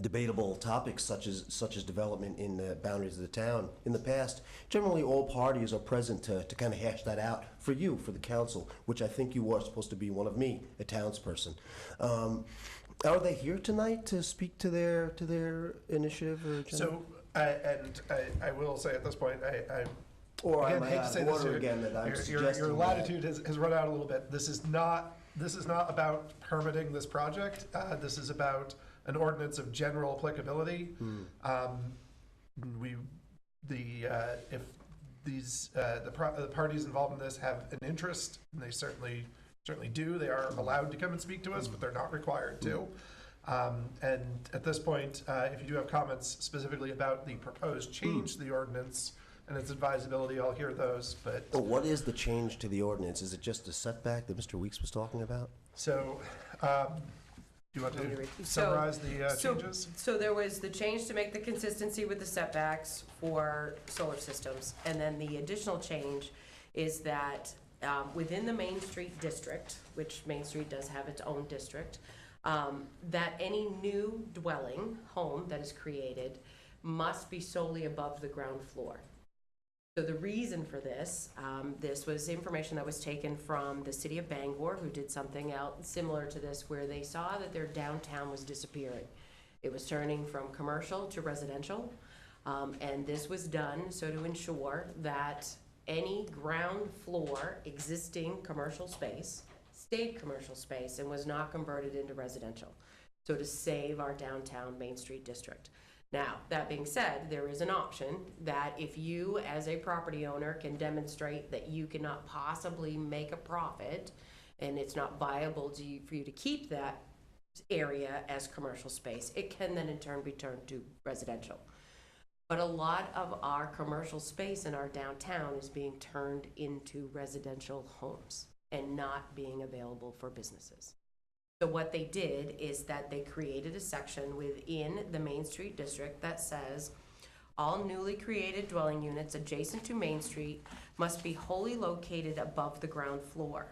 debatable topics such as development in the boundaries of the town in the past, generally all parties are present to kind of hash that out for you, for the council, which I think you are supposed to be one of me, a townsperson. Are they here tonight to speak to their initiative or agenda? So, I will say at this point, I Or again, am I hate to out say of this, order again that I'm your suggesting latitude has run out a little bit. This is not about permitting this project. This is about an ordinance of general applicability. If the parties involved in this have an interest, and they certainly do, they are allowed to come and speak to us, but they're not required to. And at this point, if you do have comments specifically about the proposed change to the ordinance and its advisability, I'll hear those, but. Oh, what is the change to the ordinance? Is it just a setback that Mr. Weeks was talking about? So, do you want Want me to to read? summarize the changes? So there was the change to make the consistency with the setbacks for solar systems. And then the additional change is that within the Main Street district, which Main Street does have its own district, that any new dwelling, home that is created, must be solely above the ground floor. So the reason for this, this was information that was taken from the city of Bangor, who did something else similar to this, where they saw that their downtown was disappearing. It was turning from commercial to residential, and this was done so to ensure that any ground floor existing commercial space stayed commercial space and was not converted into residential. So to save our downtown Main Street district. Now, that being said, there is an option that if you, as a property owner, can demonstrate that you cannot possibly make a profit and it's not viable for you to keep that area as commercial space, it can then in turn be turned to residential. But a lot of our commercial space in our downtown is being turned into residential homes and not being available for businesses. So what they did is that they created a section within the Main Street district that says, all newly created dwelling units adjacent to Main Street must be wholly located above the ground floor.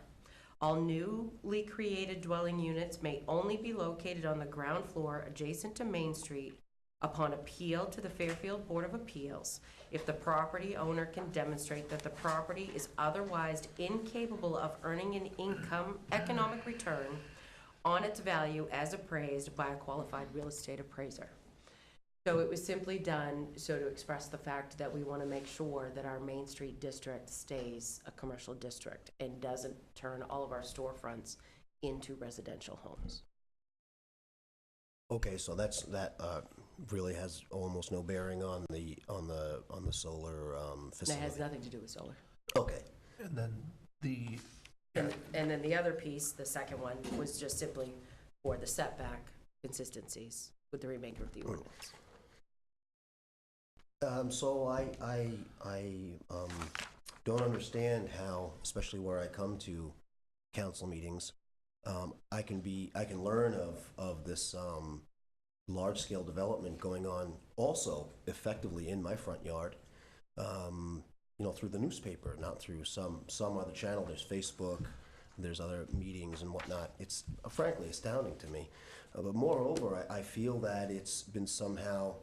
All newly created dwelling units may only be located on the ground floor adjacent to Main Street upon appeal to the Fairfield Board of Appeals, if the property owner can demonstrate that the property is otherwise incapable of earning an economic return on its value as appraised by a qualified real estate appraiser. So it was simply done so to express the fact that we want to make sure that our Main Street district stays a commercial district and doesn't turn all of our storefronts into residential homes. Okay, so that really has almost no bearing on the solar That facility. has nothing to do with solar. Okay. And then the, And then the other piece, the second one, was just simply for the setback consistencies with the remainder of the ordinance. So I don't understand how, especially where I come to council meetings, I can learn of this large-scale development going on also effectively in my front yard, through the newspaper, not through some other channel. There's Facebook, there's other meetings and whatnot. It's frankly astounding to me. But moreover, I feel that it's been somehow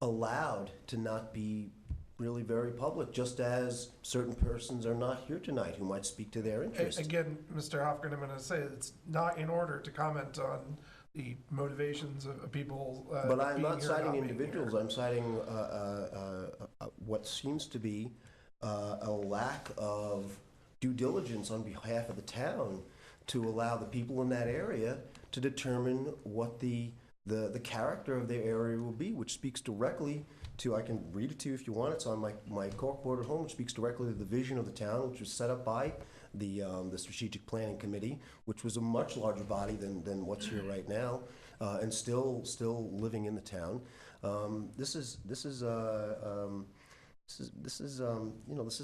allowed to not be really very public, just as certain persons are not here tonight who might speak to their interests. Again, Mr. Hofgren, I'm going to say it's not in order to comment on the motivations of people But I'm being not here or citing being individuals, here. I'm citing what seems to be a lack of due diligence on behalf of the town to allow the people in that area to determine what the character of their area will be, which speaks directly to, I can read it to you if you want, it's on my corkboard at home, which speaks directly to the vision of the town, which was set up by the Strategic Planning Committee, which was a much larger body than what's here right now, and still living in the town. This is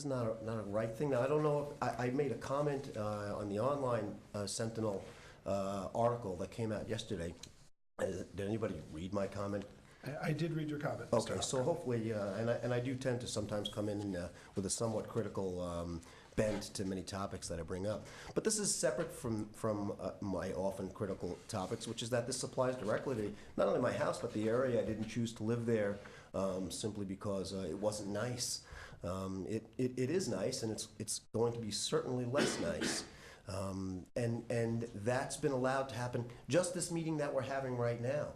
not a right thing. Now, I don't know if I made a comment on the online Sentinel article that came out yesterday. Did anybody read my comment? I did read your comment. Okay, Mr. so Hofgren. hopefully, and I do tend to sometimes come in with a somewhat critical bent to many topics that I bring up. But this is separate from my often critical topics, which is that this applies directly to not only my house, but the area. I didn't choose to live there simply because it wasn't nice. It is nice, and it's going to be certainly less nice. And that's been allowed to happen. Just this meeting that we're having right now.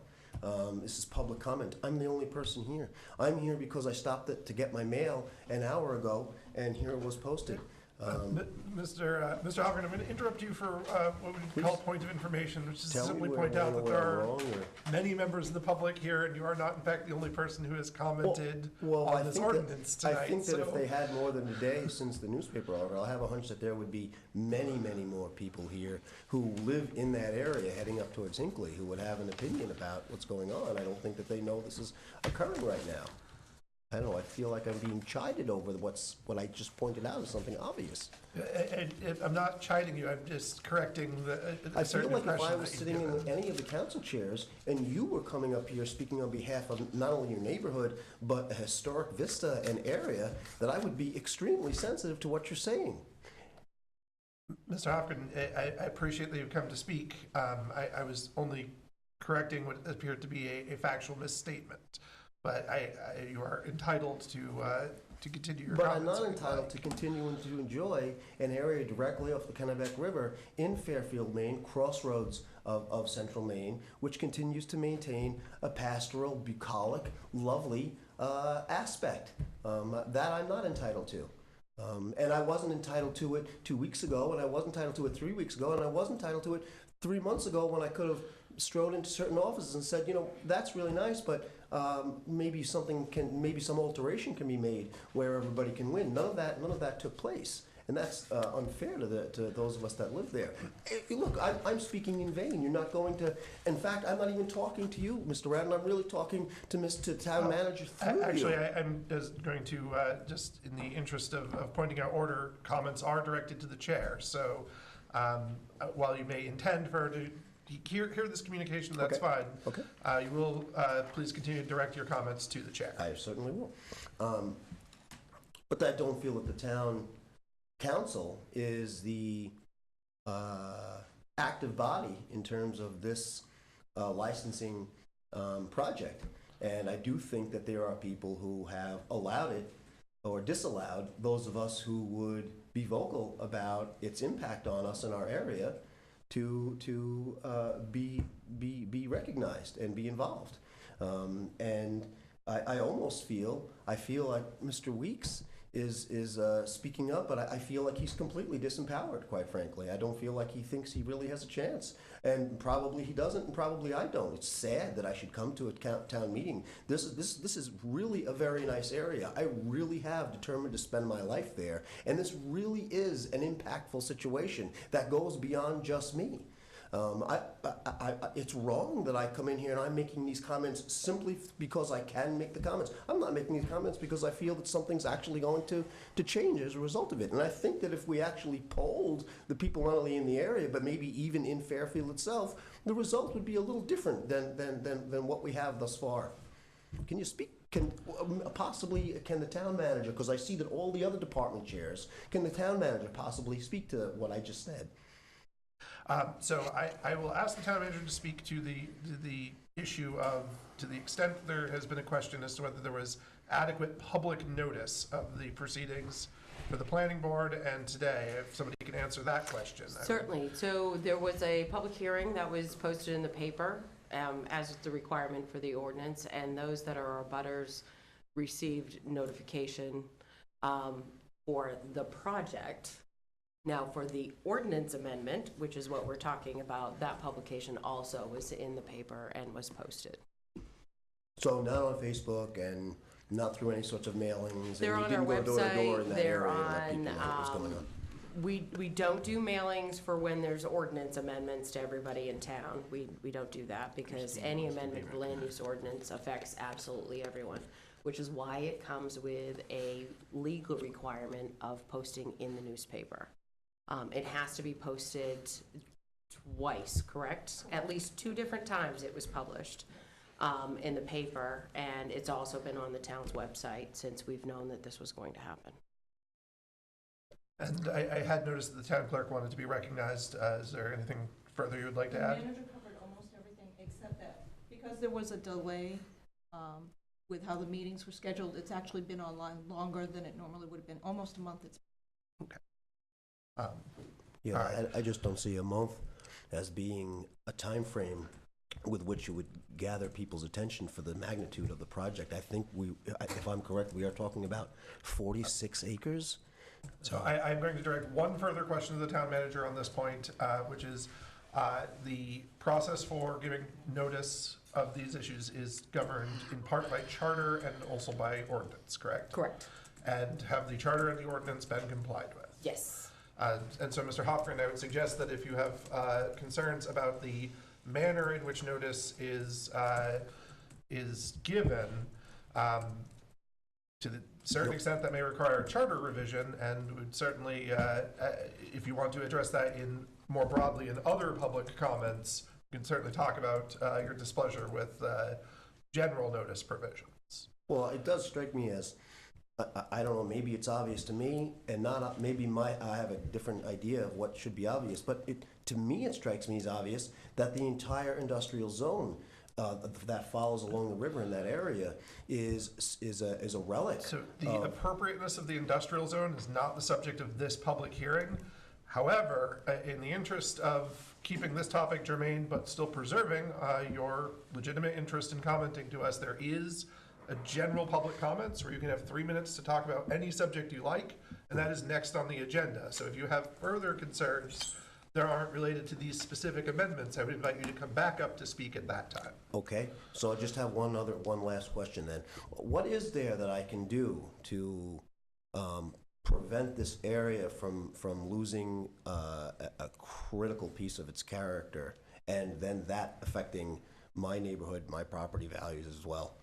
This is public comment. I'm the only person here. I'm here because I stopped to get my mail an hour ago, and here it was posted. Mr. Hofgren, I'm going to interrupt you for what we call point of information, which is to Tell me simply where point out that there I'm are wrong, or- many members of the public here, and you are not, in fact, the only person who has commented on this ordinance tonight. I think that if so- they had more than a day since the newspaper article, I have a hunch that there would be many, many more people here who live in that area heading up towards Hinckley who would have an opinion about what's going on. I don't think that they know this is occurring right now. I don't know, I feel like I'm being chided over what I just pointed out as something obvious. I'm not chiding you, I'm just correcting I a feel certain like if impression I was that sitting you've in given. any of the council chairs and you were coming up here speaking on behalf of not only your neighborhood, but a historic vista and area, that I would be extremely sensitive to what you're saying. Mr. Hofgren, I appreciate that you've come to speak. I was only correcting what appeared to be a factual misstatement, but you are entitled to continue your But I'm comments. not entitled to continue to enjoy an area directly off the Kennebec River in Fairfield, Maine, crossroads of central Maine, which continues to maintain a pastoral, bucolic, lovely aspect that I'm not entitled to. And I wasn't entitled to it 2 weeks ago, and I wasn't entitled to it 3 weeks ago, and I wasn't entitled to it 3 months ago when I could have strode into certain offices and said, that's really nice, but maybe some alteration can be made where everybody can win. None of that took place, and that's unfair to those of us that live there. Look, I'm speaking in vain. You're not going to. In fact, I'm not even talking to you, Mr. Radden. I'm really talking to Mr. Town Manager through Actually, you. I'm just going to, just in the interest of pointing out order, comments are directed to the chair. So while you may intend for her to hear this communication, that's Okay. fine. Okay. You will please continue to direct your comments to the chair. I certainly will. But I don't feel that the town council is the active body in terms of this licensing project. And I do think that there are people who have allowed it or disallowed those of us who would be vocal about its impact on us in our area to be recognized and be involved. And I almost feel like Mr. Weeks is speaking up, but I feel like he's completely disempowered, quite frankly. I don't feel like he thinks he really has a chance. And probably he doesn't, and probably I don't. It's sad that I should come to a town meeting. This is really a very nice area. I really have determined to spend my life there. And this really is an impactful situation that goes beyond just me. It's wrong that I come in here and I'm making these comments simply because I can make the comments. I'm not making these comments because I feel that something's actually going to change as a result of it. And I think that if we actually polled the people not only in the area, but maybe even in Fairfield itself, the result would be a little different than what we have thus far. Can you speak? Can the town manager, because I see that all the other department chairs, can the town manager possibly speak to what I just said? So I will ask the town manager to speak to the issue of, to the extent there has been a question as to whether there was adequate public notice of the proceedings for the planning board and today, if somebody can answer that question. Certainly. So there was a public hearing that was posted in the paper as the requirement for the ordinance, and those that are abutters received notification for the project. Now, for the ordinance amendment, which is what we're talking about, that publication also was in the paper and was posted. So not on Facebook and not through any sorts of mailings? They're and on you our didn't go door to door in website, that they're area and let people know what was on, going on? we don't do mailings for when there's ordinance amendments to everybody in town. We don't do that because any amendment to the land use ordinance affects absolutely everyone, which is why it comes with a legal requirement of posting in the newspaper. It has to be posted twice, correct? At least 2 different times it was published in the paper, and it's also been on the town's website since we've known that this was going to happen. And I had noticed that the town clerk wanted to be recognized. Is there anything further you would like to add? The manager covered almost everything except that because there was a delay with how the meetings were scheduled, it's actually been online longer than it normally would have been. Almost a month. It's Okay. Yeah, Alright. I just don't see a month as being a time frame with which you would gather people's attention for the magnitude of the project. I think if I'm correct, we are talking about 46 acres? So I'm going to direct one further question to the town manager on this point, which is the process for giving notice of these issues is governed in part by charter and also by ordinance, correct? Correct. And have the charter and the ordinance been complied with? Yes. And so, Mr. Hofgren, I would suggest that if you have concerns about the manner in which notice is given, to the certain extent that may require a charter revision, and would certainly, if you want to address that in more broadly in other public comments, you can certainly talk about your displeasure with general notice provisions. Well, it does strike me as, I don't know, maybe it's obvious to me, and not, maybe I have a different idea of what should be obvious, but to me it strikes me as obvious that the entire industrial zone that follows along the river in that area is a relic. So the appropriateness of the industrial zone is not the subject of this public hearing. However, in the interest of keeping this topic germane but still preserving your legitimate interest in commenting to us, there is a general public comments where you can have 3 minutes to talk about any subject you like, and that is next on the agenda. So if you have further concerns that aren't related to these specific amendments, I would invite you to come back up to speak at that time. Okay, so I just have one last question then. What is there that I can do to prevent this area from losing a critical piece of its character, and then that affecting my neighborhood, my property values as well?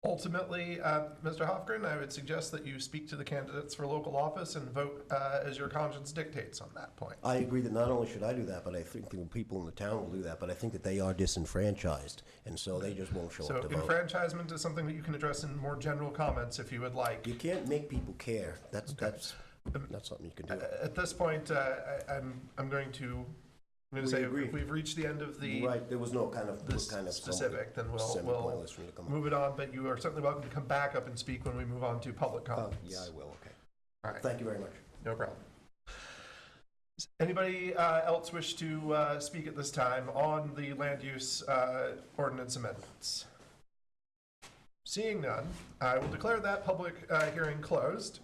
Ultimately, Mr. Hofgren, I would suggest that you speak to the candidates for local office and vote as your conscience dictates on that point. I agree that not only should I do that, but I think the people in the town will do that, but I think that they are disenfranchised, and so they just won't show So up to vote. enfranchisement is something that you can address in more general comments if you would like. You can't make people care. That's something you can do. At this point, I'm going to say agree. if we've reached the end of the Right, there was no kind of specific, then we'll semi-pointless for me to come up. move it on, but you are certainly welcome to come back up and speak when we move on to public comments. Yeah, I will, okay. All right, Thank you very much. no problem. Does anybody else wish to speak at this time on the land use ordinance amendments? Seeing none, I will declare that public hearing closed.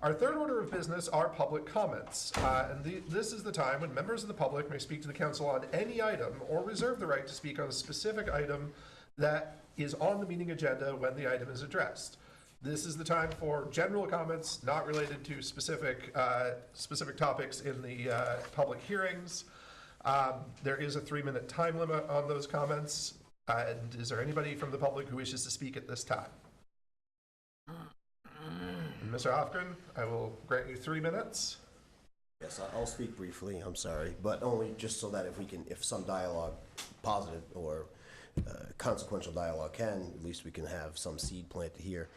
Our third order of business are public comments, and this is the time when members of the public may speak to the council on any item or reserve the right to speak on a specific item that is on the meeting agenda when the item is addressed. This is the time for general comments not related to specific topics in the public hearings. There is a 3-minute time limit on those comments. And is there anybody from the public who wishes to speak at this time? Mr. Hofgren, I will grant you 3 minutes. Yes, I'll speak briefly, I'm sorry, but only just so that if some dialogue, positive or consequential dialogue at least we can have some seed planted here.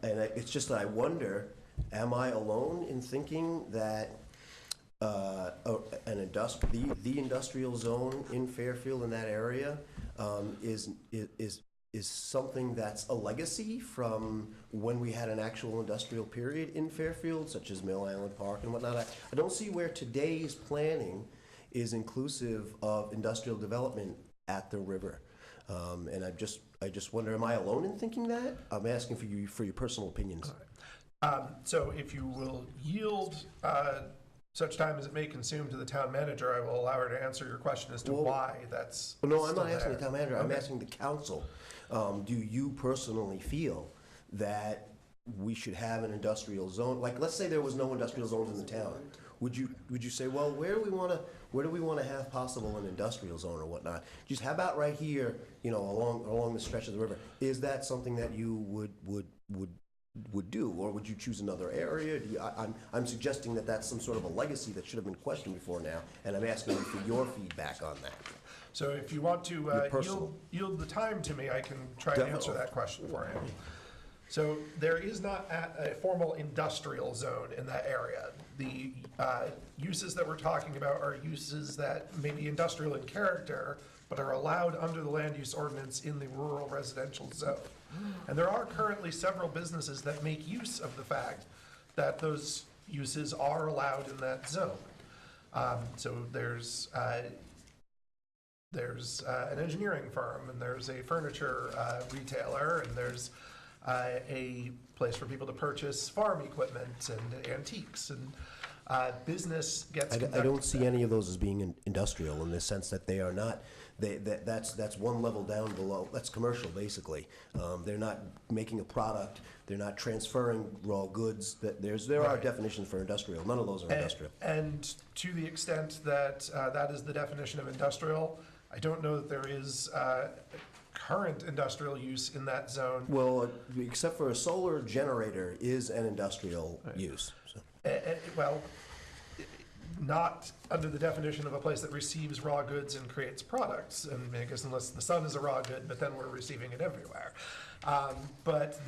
It's just that I wonder, am I alone in thinking that the industrial zone in Fairfield in that area is something that's a legacy from when we had an actual industrial period in Fairfield, such as Mill Island Park and whatnot. I don't see where today's planning is inclusive of industrial development at the river. And I just wonder, am I alone in thinking that? I'm asking for your personal opinions. So if you will yield such time as it may consume to the town manager, I will allow her to answer your question as to why that's No, I'm still not asking there. the town manager, I'm Okay. asking the council. Do you personally feel that we should have an industrial zone? Like, let's say there was no industrial zones in the town. Would you say, well, where do we want to have possible an industrial zone or whatnot? Just how about right here, along the stretch of the river? Is that something that you would do, or would you choose another area? I'm suggesting that that's some sort of a legacy that should have been questioned before now, and I'm asking you for your feedback on that. So if you want to yield the time to me, I can try to answer that question for you. So there is not a formal industrial zone in that area. The uses that we're talking about are uses that may be industrial in character, but are allowed under the land use ordinance in the rural residential zone. And there are currently several businesses that make use of the fact that those uses are allowed in that zone. So there's an engineering firm, and there's a furniture retailer, and there's a place for people to purchase farm equipment and antiques, and business gets conducted. I don't see any of those as being industrial in the sense that they are not. That's one level down below. That's commercial, basically. They're not making a product. They're not transferring raw goods. There are definitions for industrial. None of those are industrial. And to the extent that that is the definition of industrial, I don't know that there is current industrial use in that zone. Well, except for a solar generator is an industrial use. So. Well, not under the definition of a place that receives raw goods and creates products. And I guess unless the sun is a raw good, but then we're receiving it everywhere. But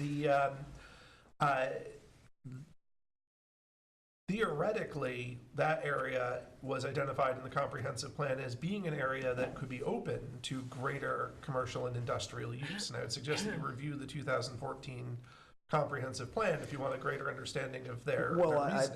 theoretically, that area was identified in the comprehensive plan as being an area that could be open to greater commercial and industrial use. And I would suggest that you review the 2014 comprehensive plan if you want a greater understanding of their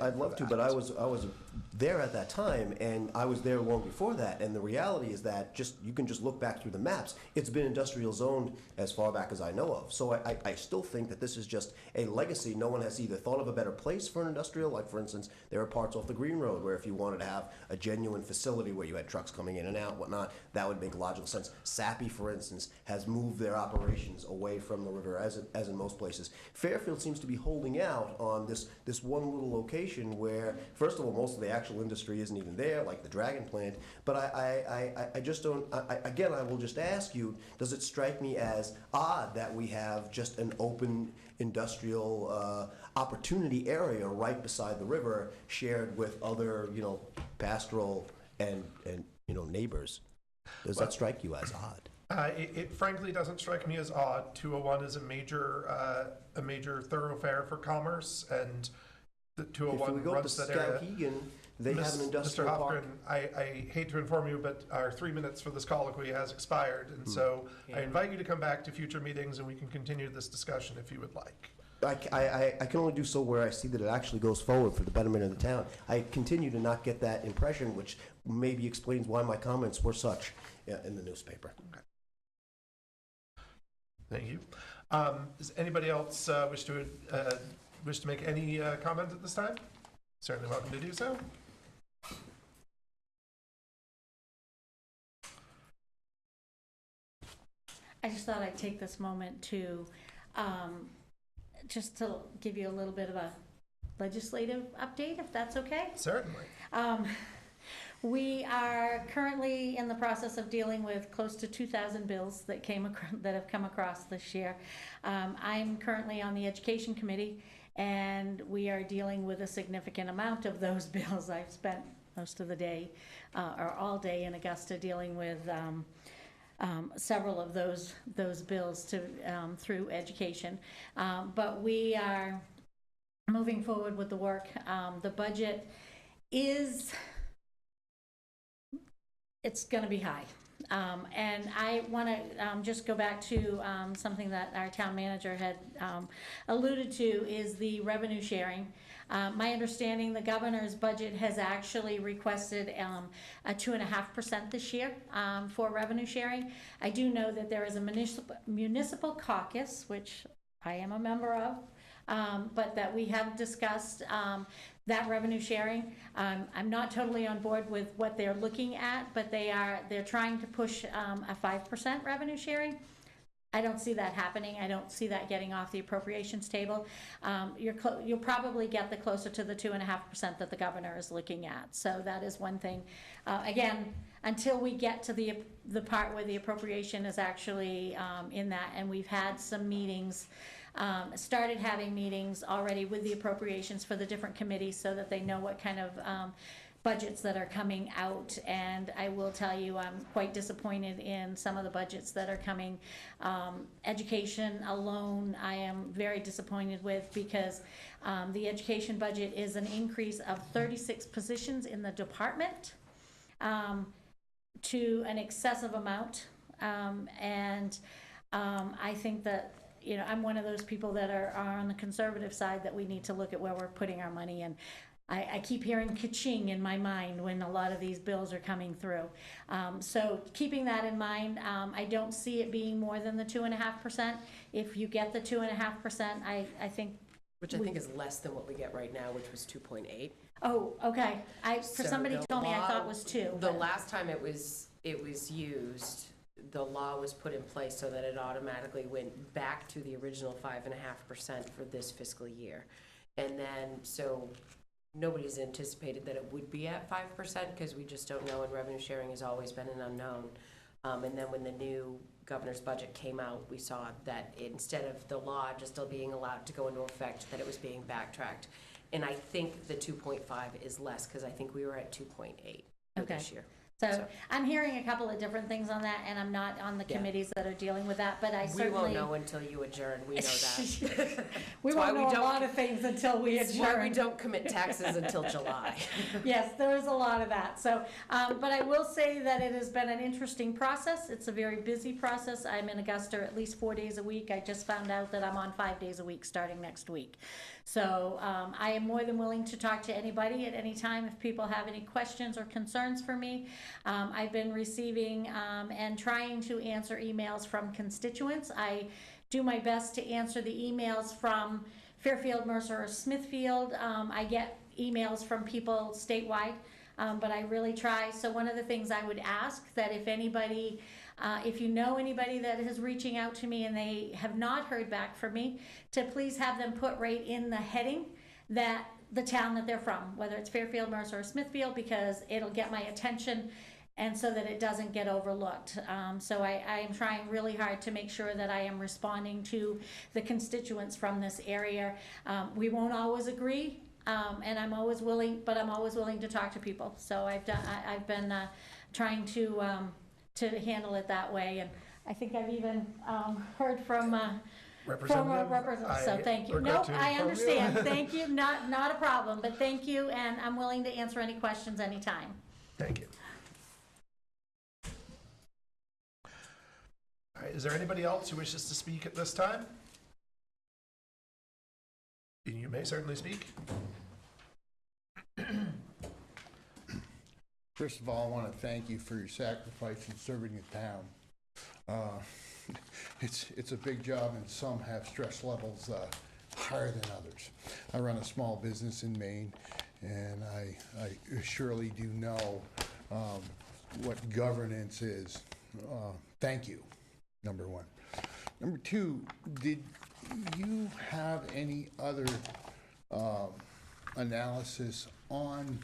I'd love to, but I was there at that time, and I was there long before that. And the reality is that you can just look back through the maps. It's been industrial zoned as far back as I know of. So I still think that this is just a legacy. No one has either thought of a better place for an industrial. Like, for instance, there are parts off the Green Road where if you wanted to have a genuine facility where you had trucks coming in and out, whatnot, that would make logical sense. Sappi, for instance, has moved their operations away from the river, as in most places. Fairfield seems to be holding out on this one little location where, first of all, most of the actual industry isn't even there, like the Dragon plant. But I just don't. Again, I will just ask you: does it strike me as odd that we have just an open industrial opportunity area right beside the river, shared with other, pastoral and neighbors? Does that strike you as odd? It frankly doesn't strike me as odd. 201 is a major thoroughfare for commerce, and the 201 if we go runs to that area. Skowhegan, they have an industrial Mr. park. Hofgren, I hate to inform you, but our 3 minutes for this colloquy has expired, and so I invite you to come back to future meetings, and we can continue this discussion if you would like. I can only do so where I see that it actually goes forward for the betterment of the town. I continue to not get that impression, which maybe explains why my comments were such in the newspaper. Okay. Thank you. Does anybody else wish to make any comment at this time? Certainly welcome to do so. I just thought I'd take this moment to just to give you a little bit of a legislative update, if that's okay. Certainly. We are currently in the process of dealing with close to 2,000 bills that that have come across this year. I'm currently on the Education Committee, and we are dealing with a significant amount of those bills. I've spent most of the day, or all day in Augusta, dealing with several of those bills through education. But we are moving forward with the work. The budget it's going to be high. And I want to just go back to something that our town manager had alluded to, is the revenue sharing. My understanding, the governor's budget has actually requested a 2.5% this year for revenue sharing. I do know that there is a municipal caucus, which I am a member of, but that we have discussed that revenue sharing. I'm not totally on board with what they're looking at, but they're trying to push a 5% revenue sharing. I don't see that happening. I don't see that getting off the appropriations table. You'll probably get closer to the 2.5% that the governor is looking at. So that is one thing. Again, until we get to the part where the appropriation is actually in that, and we've had some meetings, started having meetings already with the appropriations for the different committees so that they know what kind of budgets that are coming out. And I will tell you, I'm quite disappointed in some of the budgets that are coming. Education alone, I am very disappointed with, because the education budget is an increase of 36 positions in the department to an excessive amount. And I think that, I'm one of those people that are on the conservative side, that we need to look at where we're putting our money. And I keep hearing ka-ching in my mind when a lot of these bills are coming through. So keeping that in mind, I don't see it being more than the 2.5%. If you get the 2.5%, I think. Which I think is less than what we get right now, which was 2.8. Oh, okay. Somebody told me I thought it was 2. The last time it was used, the law was put in place so that it automatically went back to the original 5.5% for this fiscal year. And then, so nobody's anticipated that it would be at 5%, because we just don't know, and revenue sharing has always been an unknown. And then when the new governor's budget came out, we saw that instead of the law just still being allowed to go into effect, that it was being backtracked. And I think the 2.5 is less, because I think we were at 2.8 for this year. So I'm hearing a couple of different things on that, and I'm not on the committees that are dealing with that, but I certainly. We won't know until you adjourn, we know that. We won't know a lot of things until we adjourn. That's why we don't commit taxes until July. Yes, there is a lot of that. So, but I will say that it has been an interesting process. It's a very busy process. I'm in Augusta at least 4 days a week. I just found out that I'm on 5 days a week starting next week. So I am more than willing to talk to anybody at any time if people have any questions or concerns for me. I've been receiving and trying to answer emails from constituents. I do my best to answer the emails from Fairfield, Mercer, or Smithfield. I get emails from people statewide, but I really try. So one of the things I would ask, that if anybody, if you know anybody that is reaching out to me and they have not heard back from me, to please have them put right in the heading that the town that they're from, whether it's Fairfield, Mercer, or Smithfield, because it'll get my attention, and so that it doesn't get overlooked. So I am trying really hard to make sure that I am responding to the constituents from this area. We won't always agree, and I'm always willing, but I'm always willing to talk to people. So I've been trying to handle it that way, and I think I've even heard from representative. So thank you. No, I understand. Thank you. Not a problem, but thank you, and I'm willing to answer any questions anytime. Thank you. All right, is there anybody else who wishes to speak at this time? You may certainly speak. First of all, I want to thank you for your sacrifice in serving the town. It's a big job, and some have stress levels higher than others. I run a small business in Maine, and I surely do know what governance is. Thank you, number one. Number two, did you have any other analysis on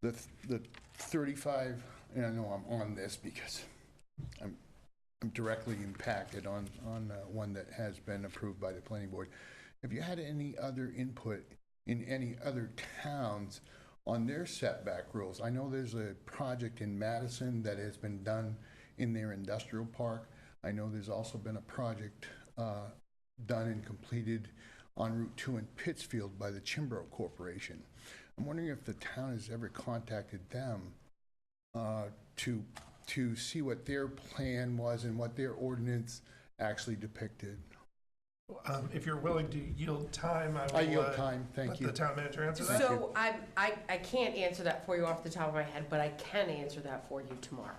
the 35, and I know I'm on this because I'm directly impacted on one that has been approved by the planning board. Have you had any other input in any other towns on their setback rules? I know there's a project in Madison that has been done in their industrial park. I know there's also been a project done and completed on Route 2 in Pittsfield by the Chimbrow Corporation. I'm wondering if the town has ever contacted them to see what their plan was and what their ordinance actually depicted. If you're willing to yield time, I will I yield time, thank let you. the town manager answer that. So I can't answer that for you off the top of my head, but I can answer that for you tomorrow.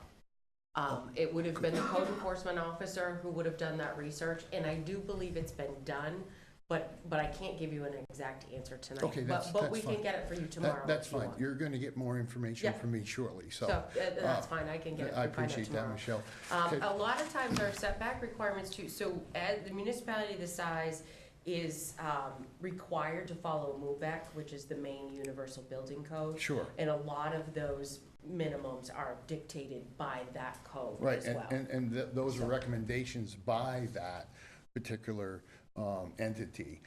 It would have been the code enforcement officer who would have done that research, and I do believe it's been done, but I can't give you an exact answer tonight. Okay, But we can fine. get it for you tomorrow. That's if you fine. want. You're going to get more information Yeah. from me shortly, so. So that's fine, I can get it. I and find out appreciate that, tomorrow. Michelle. Okay. A lot of times our setback requirements too, so as the municipality this size is required to follow MUBEC, which is the main universal building code. Sure. And a lot of those minimums are dictated by that code Right, as well. and those are So- recommendations by that particular entity.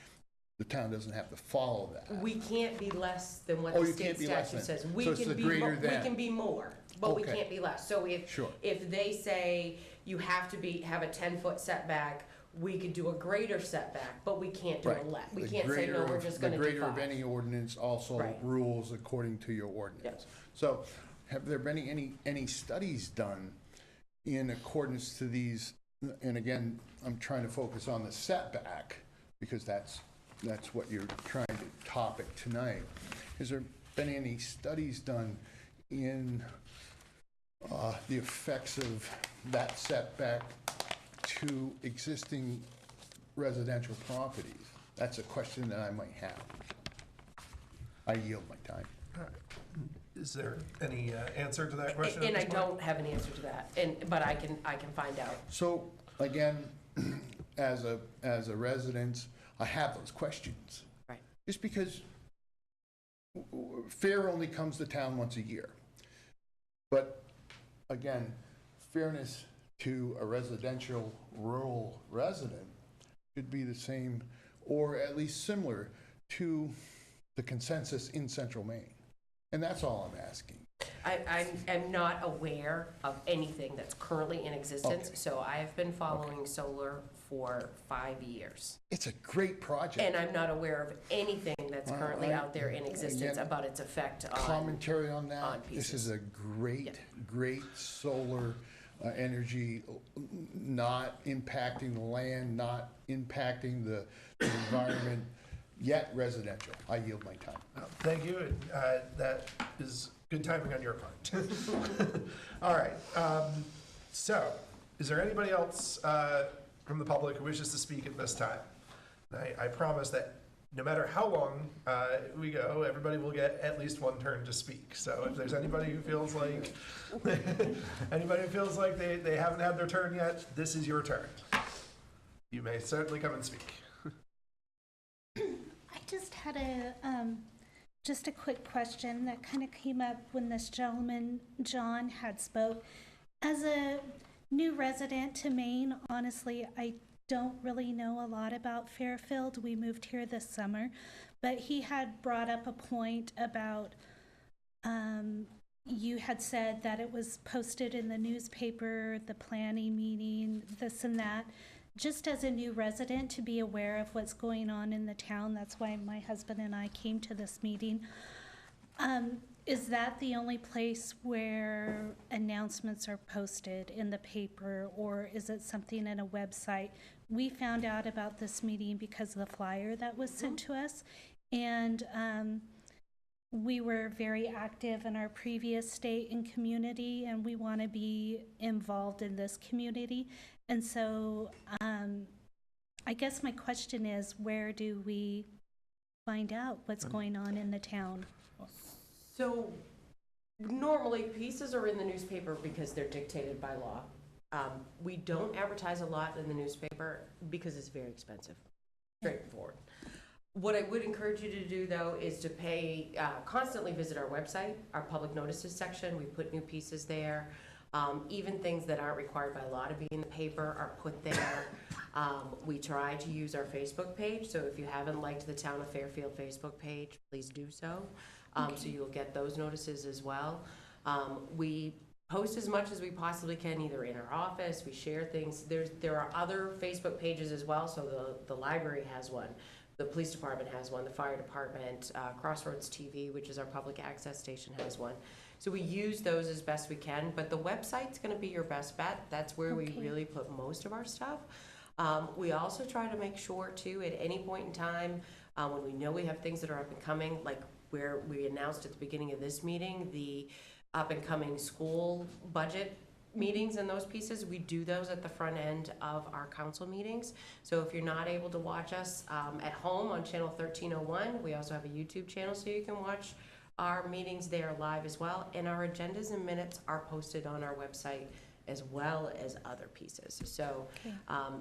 The town doesn't have to follow that. We can't be less than what Oh, the you state can't be less statute than. says. We So it's can the be greater we than. can be more, but we Okay. can't be less. So Sure. if they say you have to have a 10-foot setback, we could do a greater setback, but we can't do a Right. less. We The can't say, no, greater we're of- just gonna do The greater of 5. any ordinance also Right. rules according to your ordinance. Yes. So have there been any studies done in accordance to these? And again, I'm trying to focus on the setback because that's what you're trying to topic tonight. Has there been any studies done in the effects of that setback to existing residential properties? That's a question that I might have. I yield my time. All right. Is there any answer to that question? at And I this point? don't have an answer to that, but I can find out. So again, as a resident, I have those questions. Right. Just because fair only comes to town once a year. But again, fairness to a residential rural resident should be the same or at least similar to the consensus in central Maine. And that's all I'm asking. I am not aware of anything that's currently in existence, Okay. so I have been following solar for 5 years. It's a great project. And I'm not aware of anything that's Well, currently I- out there in existence again, about its effect on. Commentary on on that. This pieces. is a great, great solar energy, not impacting the land, not impacting the environment, yet residential. I yield my time. Thank you, and that is good timing on your part. All right, so, is there anybody else from the public who wishes to speak at this time? I promise that no matter how long we go, everybody will get at least one turn to speak. So if there's anybody who feels like, they haven't had their turn yet, this is your turn. You may certainly come and speak. I just had just a quick question that kind of came up when this gentleman, John, had spoke. As a new resident to Maine, honestly, I don't really know a lot about Fairfield. We moved here this summer, but he had brought up a point about, you had said that it was posted in the newspaper, the planning meeting, this and that. Just as a new resident, to be aware of what's going on in the town, that's why my husband and I came to this meeting. Is that the only place where announcements are posted in the paper, or is it something in a website? We found out about this meeting because of the flyer that was sent to us, and we were very active in our previous state and community, and we want to be involved in this community. And so I guess my question is, where do we find out what's going on in the town? So normally pieces are in the newspaper because they're dictated by law. We don't advertise a lot in the newspaper because it's very expensive, straightforward. What I would encourage you to do, though, is to constantly visit our website, our public notices section. We put new pieces there. Even things that aren't required by law to be in the paper are put there. We try to use our Facebook page, so if you haven't liked the Town of Fairfield Facebook page, please do so. So you'll get those notices as well. We post as much as we possibly can, either in our office, we share things. There are other Facebook pages as well, so the library has one. The police department has one, the fire department, Crossroads-TV, which is our public access station, has one. So we use those as best we can, but the website's gonna be your best bet. That's where we really put most of our stuff. We also try to make sure too, at any point in time, when we know we have things that are up and coming, like where we announced at the beginning of this meeting, the up and coming school budget meetings and those pieces, we do those at the front end of our council meetings. So if you're not able to watch us at home on channel 1301, we also have a YouTube channel, so you can watch our meetings there live as well. And our agendas and minutes are posted on our website as well as other pieces. So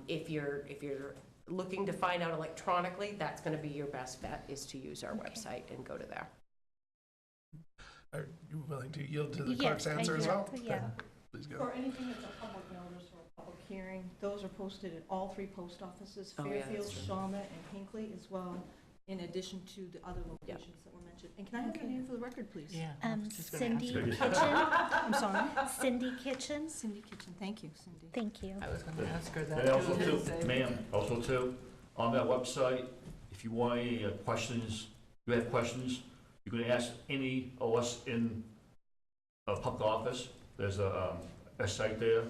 if you're looking to find out electronically, that's going to be your best bet, is to use our website and go to there. Are you willing to yield to the clerk's answer as well? Yeah. Please go. For anything that's a public notice or a public hearing, those are posted at all 3 post offices, Oh, yeah, Fairfield, that's true. Shawmut, and Hinckley as well, in addition to the other locations that were mentioned. And can I have your name for the record, please? Cindy Kitchen. I'm sorry? Cindy Kitchen. Cindy Kitchen. Thank you, Cindy. Thank you. I was gonna ask her that. And also too. too, ma'am, also too, on that website, if you want any questions, you have questions, you can ask any of us in a public office. There's a site there.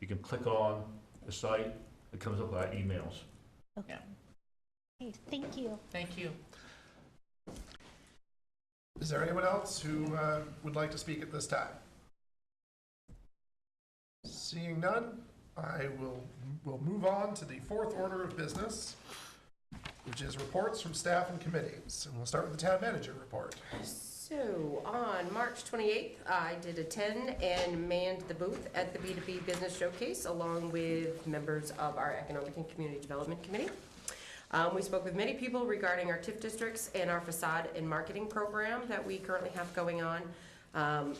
You can click on the site. It comes up with our emails. Okay. Hey, thank you. Thank you. Is there anyone else who would like to speak at this time? Seeing none, we'll move on to the fourth order of business, which is reports from staff and committees. And we'll start with the town manager report. So on March 28th, I did attend and manned the booth at the B2B Business Showcase along with members of our Economic and Community Development Committee. We spoke with many people regarding our TIF districts and our facade and marketing program that we currently have going on.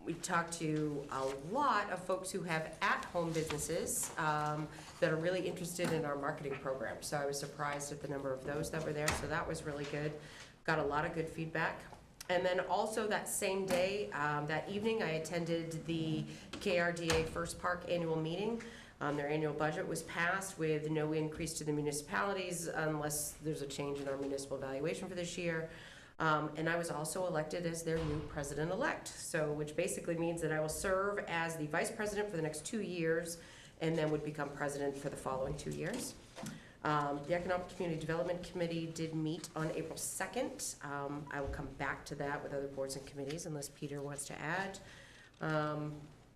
We talked to a lot of folks who have at-home businesses that are really interested in our marketing program. So I was surprised at the number of those that were there, so that was really good. Got a lot of good feedback. And then also that same day, that evening, I attended the KRDA First Park annual meeting. Their annual budget was passed with no increase to the municipalities unless there's a change in our municipal valuation for this year. And I was also elected as their new president-elect, so which basically means that I will serve as the vice president for the next 2 years and then would become president for the following 2 years. The Economic Community Development Committee did meet on April 2nd. I will come back to that with other boards and committees unless Peter wants to add.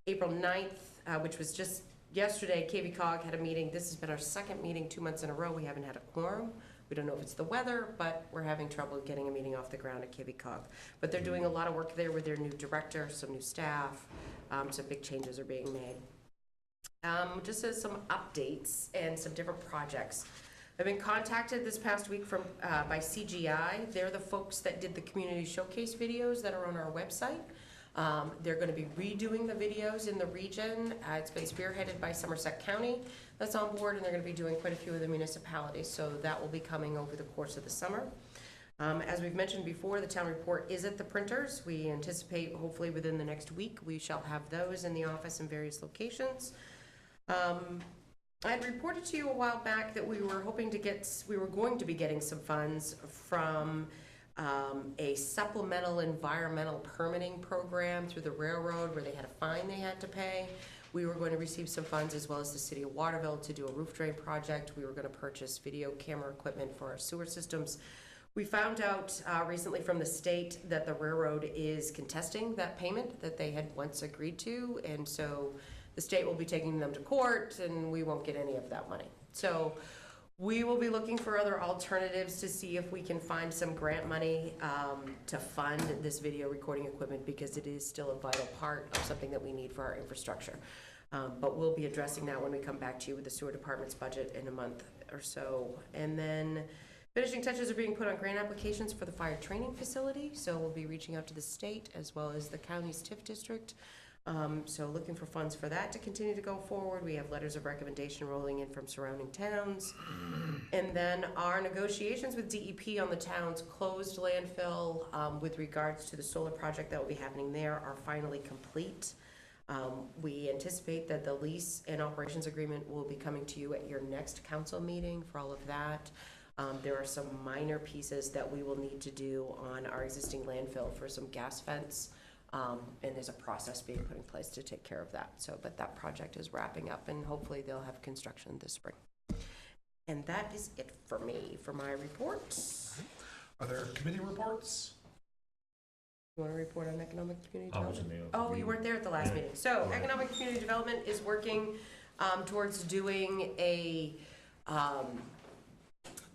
April 9th, which was just yesterday, KV-COG had a meeting. This has been our second meeting 2 months in a row. We haven't had a quorum. We don't know if it's the weather, but we're having trouble getting a meeting off the ground at KV-COG. But they're doing a lot of work there with their new director, some new staff, some big changes are being made. Just as some updates and some different projects. I've been contacted this past week by CGI. They're the folks that did the community showcase videos that are on our website. They're going to be redoing the videos in the region. It's been spearheaded by Somerset County that's on board, and they're going to be doing quite a few of the municipalities, so that will be coming over the course of the summer. As we've mentioned before, the town report is at the printers. We anticipate hopefully within the next week we shall have those in the office in various locations. I had reported to you a while back that we were going to be getting some funds from a supplemental environmental permitting program through the railroad where they had a fine they had to pay. We were going to receive some funds as well as the city of Waterville to do a roof drain project. We were going to purchase video camera equipment for our sewer systems. We found out recently from the state that the railroad is contesting that payment that they had once agreed to, and so the state will be taking them to court and we won't get any of that money. So we will be looking for other alternatives to see if we can find some grant money to fund this video recording equipment, because it is still a vital part of something that we need for our infrastructure. But we'll be addressing that when we come back to you with the sewer department's budget in a month or so. And then Finishing touches are being put on grant applications for the fire training facility, so we'll be reaching out to the state as well as the county's TIF district. So looking for funds for that to continue to go forward. We have letters of recommendation rolling in from surrounding towns. And then our negotiations with DEP on the town's closed landfill with regards to the solar project that will be happening there are finally complete. We anticipate that the lease and operations agreement will be coming to you at your next council meeting for all of that. There are some minor pieces that we will need to do on our existing landfill for some gas vents. And there's a process being put in place to take care of that. So, but that project is wrapping up and hopefully they'll have construction this spring. And that is it for me, for my reports. Are there committee reports? You want to report on economic community I development? wasn't there. Oh, you weren't there at the last meeting. So Right. economic community development is working towards doing a,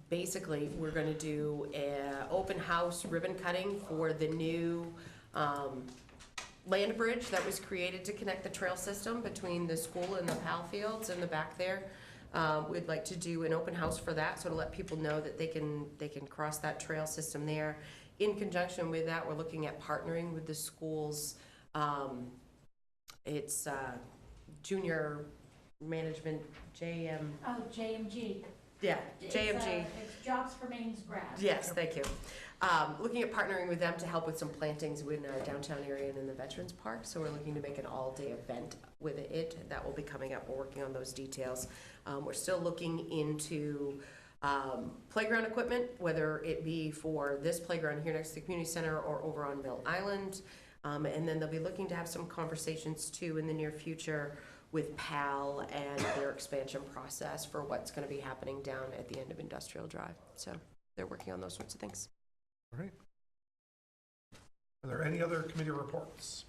basically, we're going to do a open house ribbon cutting for the new land bridge that was created to connect the trail system between the school and the Pal Fields in the back there. We'd like to do an open house for that, so to let people know that they can cross that trail system there. In conjunction with that, we're looking at partnering with the schools. It's junior management, JM. Oh, JMG. Yeah, It's, JMG. It's Jobs for Maine's Grad. Yes, thank you. Looking at partnering with them to help with some plantings in our downtown area and in the Veterans Park. So we're looking to make an all-day event with it. That will be coming up. We're working on those details. We're still looking into playground equipment, whether it be for this playground here next to the community center or over on Mill Island. And then they'll be looking to have some conversations too in the near future with PAL and their expansion process for what's going to be happening down at the end of Industrial Drive. So they're working on those sorts of things. All right. Are there any other committee reports?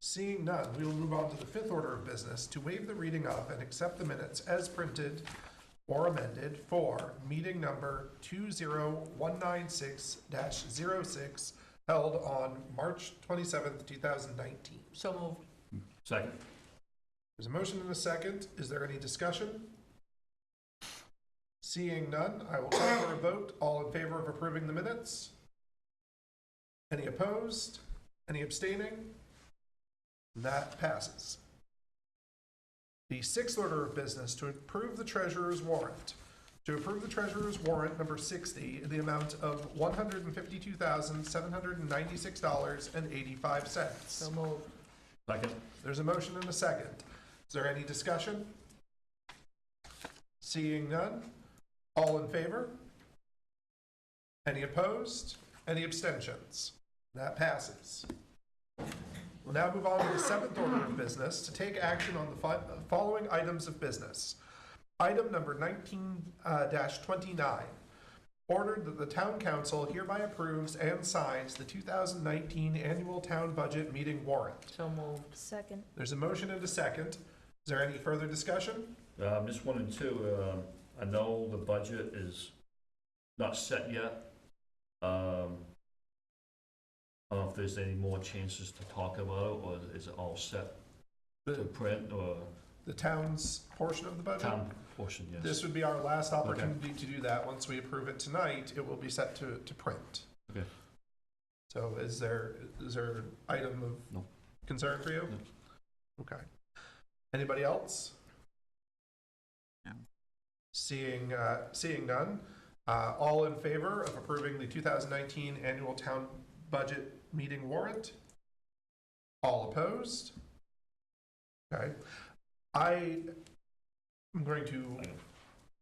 Seeing none, we will move on to the fifth order of business to waive the reading of and accept the minutes as printed or amended for meeting number 20196-06 held on March 27th, 2019. So moved. Second. There's a motion and a second. Is there any discussion? Seeing none, I will call for a vote. All in favor of approving the minutes? Any opposed? Any abstaining? That passes. The sixth order of business to approve the treasurer's warrant. To approve the treasurer's warrant number 60 in the amount of $152,796.85. So moved. Second. There's a motion and a second. Is there any discussion? Seeing none, all in favor? Any opposed? Any abstentions? That passes. We'll now move on to the seventh order of business to take action on the following items of business. Item number 19-29. Ordered that the town council hereby approves and signs the 2019 annual town budget meeting warrant. So moved. Second. There's a motion and a second. Is there any further discussion? Just one and two, I know the budget is not set yet. I don't know if there's any more chances to talk about it, or is it all set to print, or The town's portion of the budget? town portion, yes? This would be our last opportunity to do that. Once we approve it tonight, it will be set to print. Okay. So is there an item of No. concern for you? No. Okay. Anybody else? No. Seeing none, all in favor of approving the 2019 annual town budget meeting warrant? All opposed? Okay. I am going to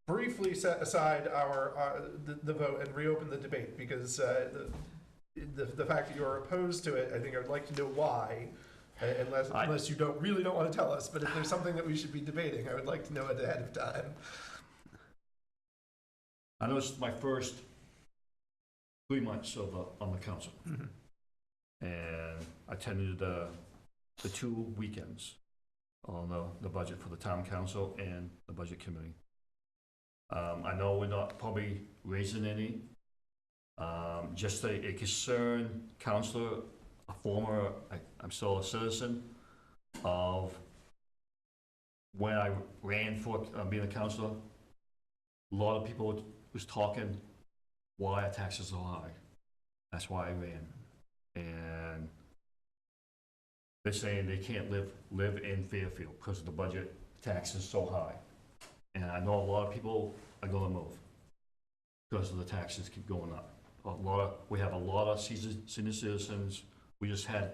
briefly set aside the vote and reopen the debate, because the fact that you're opposed to it, I think I would like to know why, unless you really don't want to tell us. But if there's something that we should be debating, I would like to know it ahead of time. I know it's my first 3 months on the council. Mhm. And I attended the 2 weekends on the budget for the town council and the budget committee. I know we're not probably raising any. Just a concerned counselor, a former, I'm still a citizen of when I ran for being a counselor. A lot of people was talking why our taxes are high. That's why I ran. And they're saying they can't live in Fairfield because the budget tax is so high. And I know a lot of people are gonna move because of the taxes keep going up. We have a lot of senior citizens. We just had,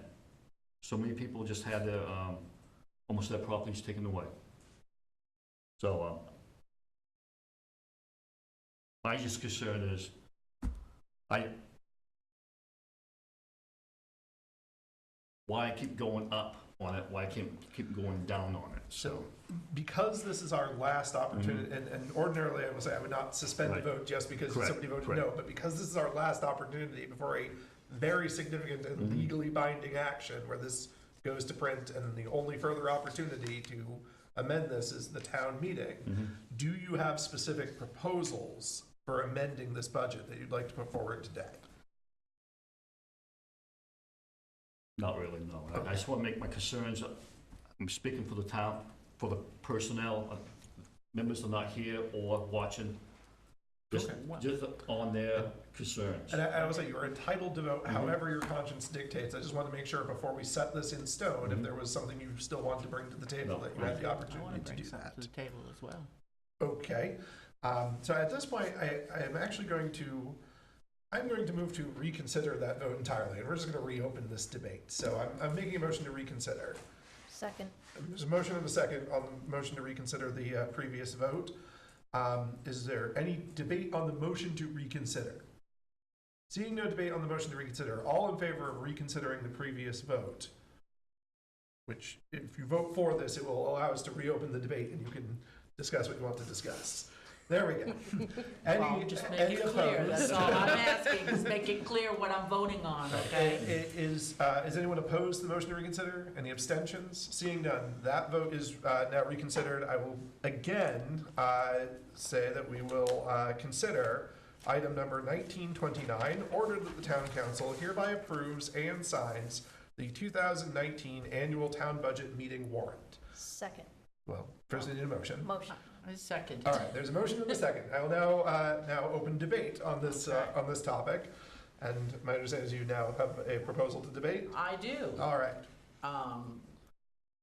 so many people just had their, almost their properties taken away. So, my just concern is, why keep going up on it? Why can't keep going down on it? So, because this is our last opportunity, and ordinarily I would say I would not suspend the Right. vote just because Correct, somebody voted correct. no, but because this is our last opportunity before a very significant and legally binding action where this goes to print, and the only further opportunity to amend this is the town meeting, do you have specific proposals for amending this budget that you'd like to put forward today? Not really, no. I just want to make my concerns, I'm speaking for the town, for the personnel, members are not here or watching, just on their concerns. And I will say you are entitled to vote however your conscience dictates. I just want to make sure before we set this in stone, if there was something you still wanted to bring to the table, that you had the opportunity to do that. To the table as well. Okay. So at this point, I am actually going to move to reconsider that vote entirely, and we're just going to reopen this debate. So I'm making a motion to reconsider. Second. There's a motion and a second on the motion to reconsider the previous vote. Is there any debate on the motion to reconsider? Seeing no debate on the motion to reconsider, all in favor of reconsidering the previous vote, which if you vote for this, it will allow us to reopen the debate and you can discuss what you want to discuss. There we go. Well, just make it clear, that's all I'm asking, is make it clear what I'm voting on, okay? Is anyone opposed to the motion to reconsider? Any abstentions? Seeing none, that vote is now reconsidered. I will again say that we will consider item number 1929, order that the town council hereby approves and signs the 2019 annual town budget meeting warrant. Second. Well, first I need a motion. Motion. A second. All right, there's a motion and a second. I will now open debate on this topic. And my understanding is you now have a proposal to debate? I do. All right.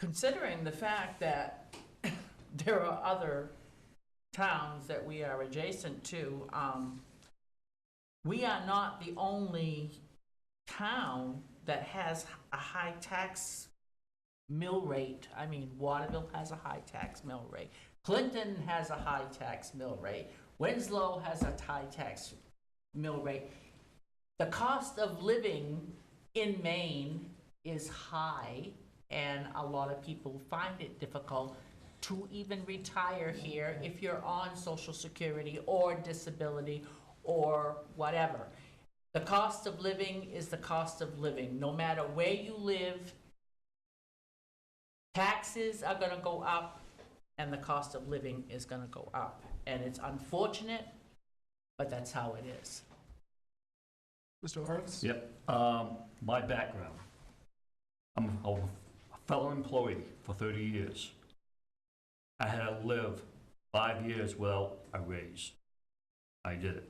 Considering the fact that there are other towns that we are adjacent to, we are not the only town that has a high tax mill rate. I mean, Waterville has a high tax mill rate. Clinton has a high tax mill rate. Winslow has a high tax mill rate. The cost of living in Maine is high, and a lot of people find it difficult to even retire here if you're on Social Security or disability or whatever. The cost of living is the cost of living. No matter where you live, taxes are gonna go up and the cost of living is gonna go up. And it's unfortunate, but that's how it is. Mr. Lawrence? Yep. My background, I'm a fellow employee for 30 years. I had to live 5 years without a raise. I did it.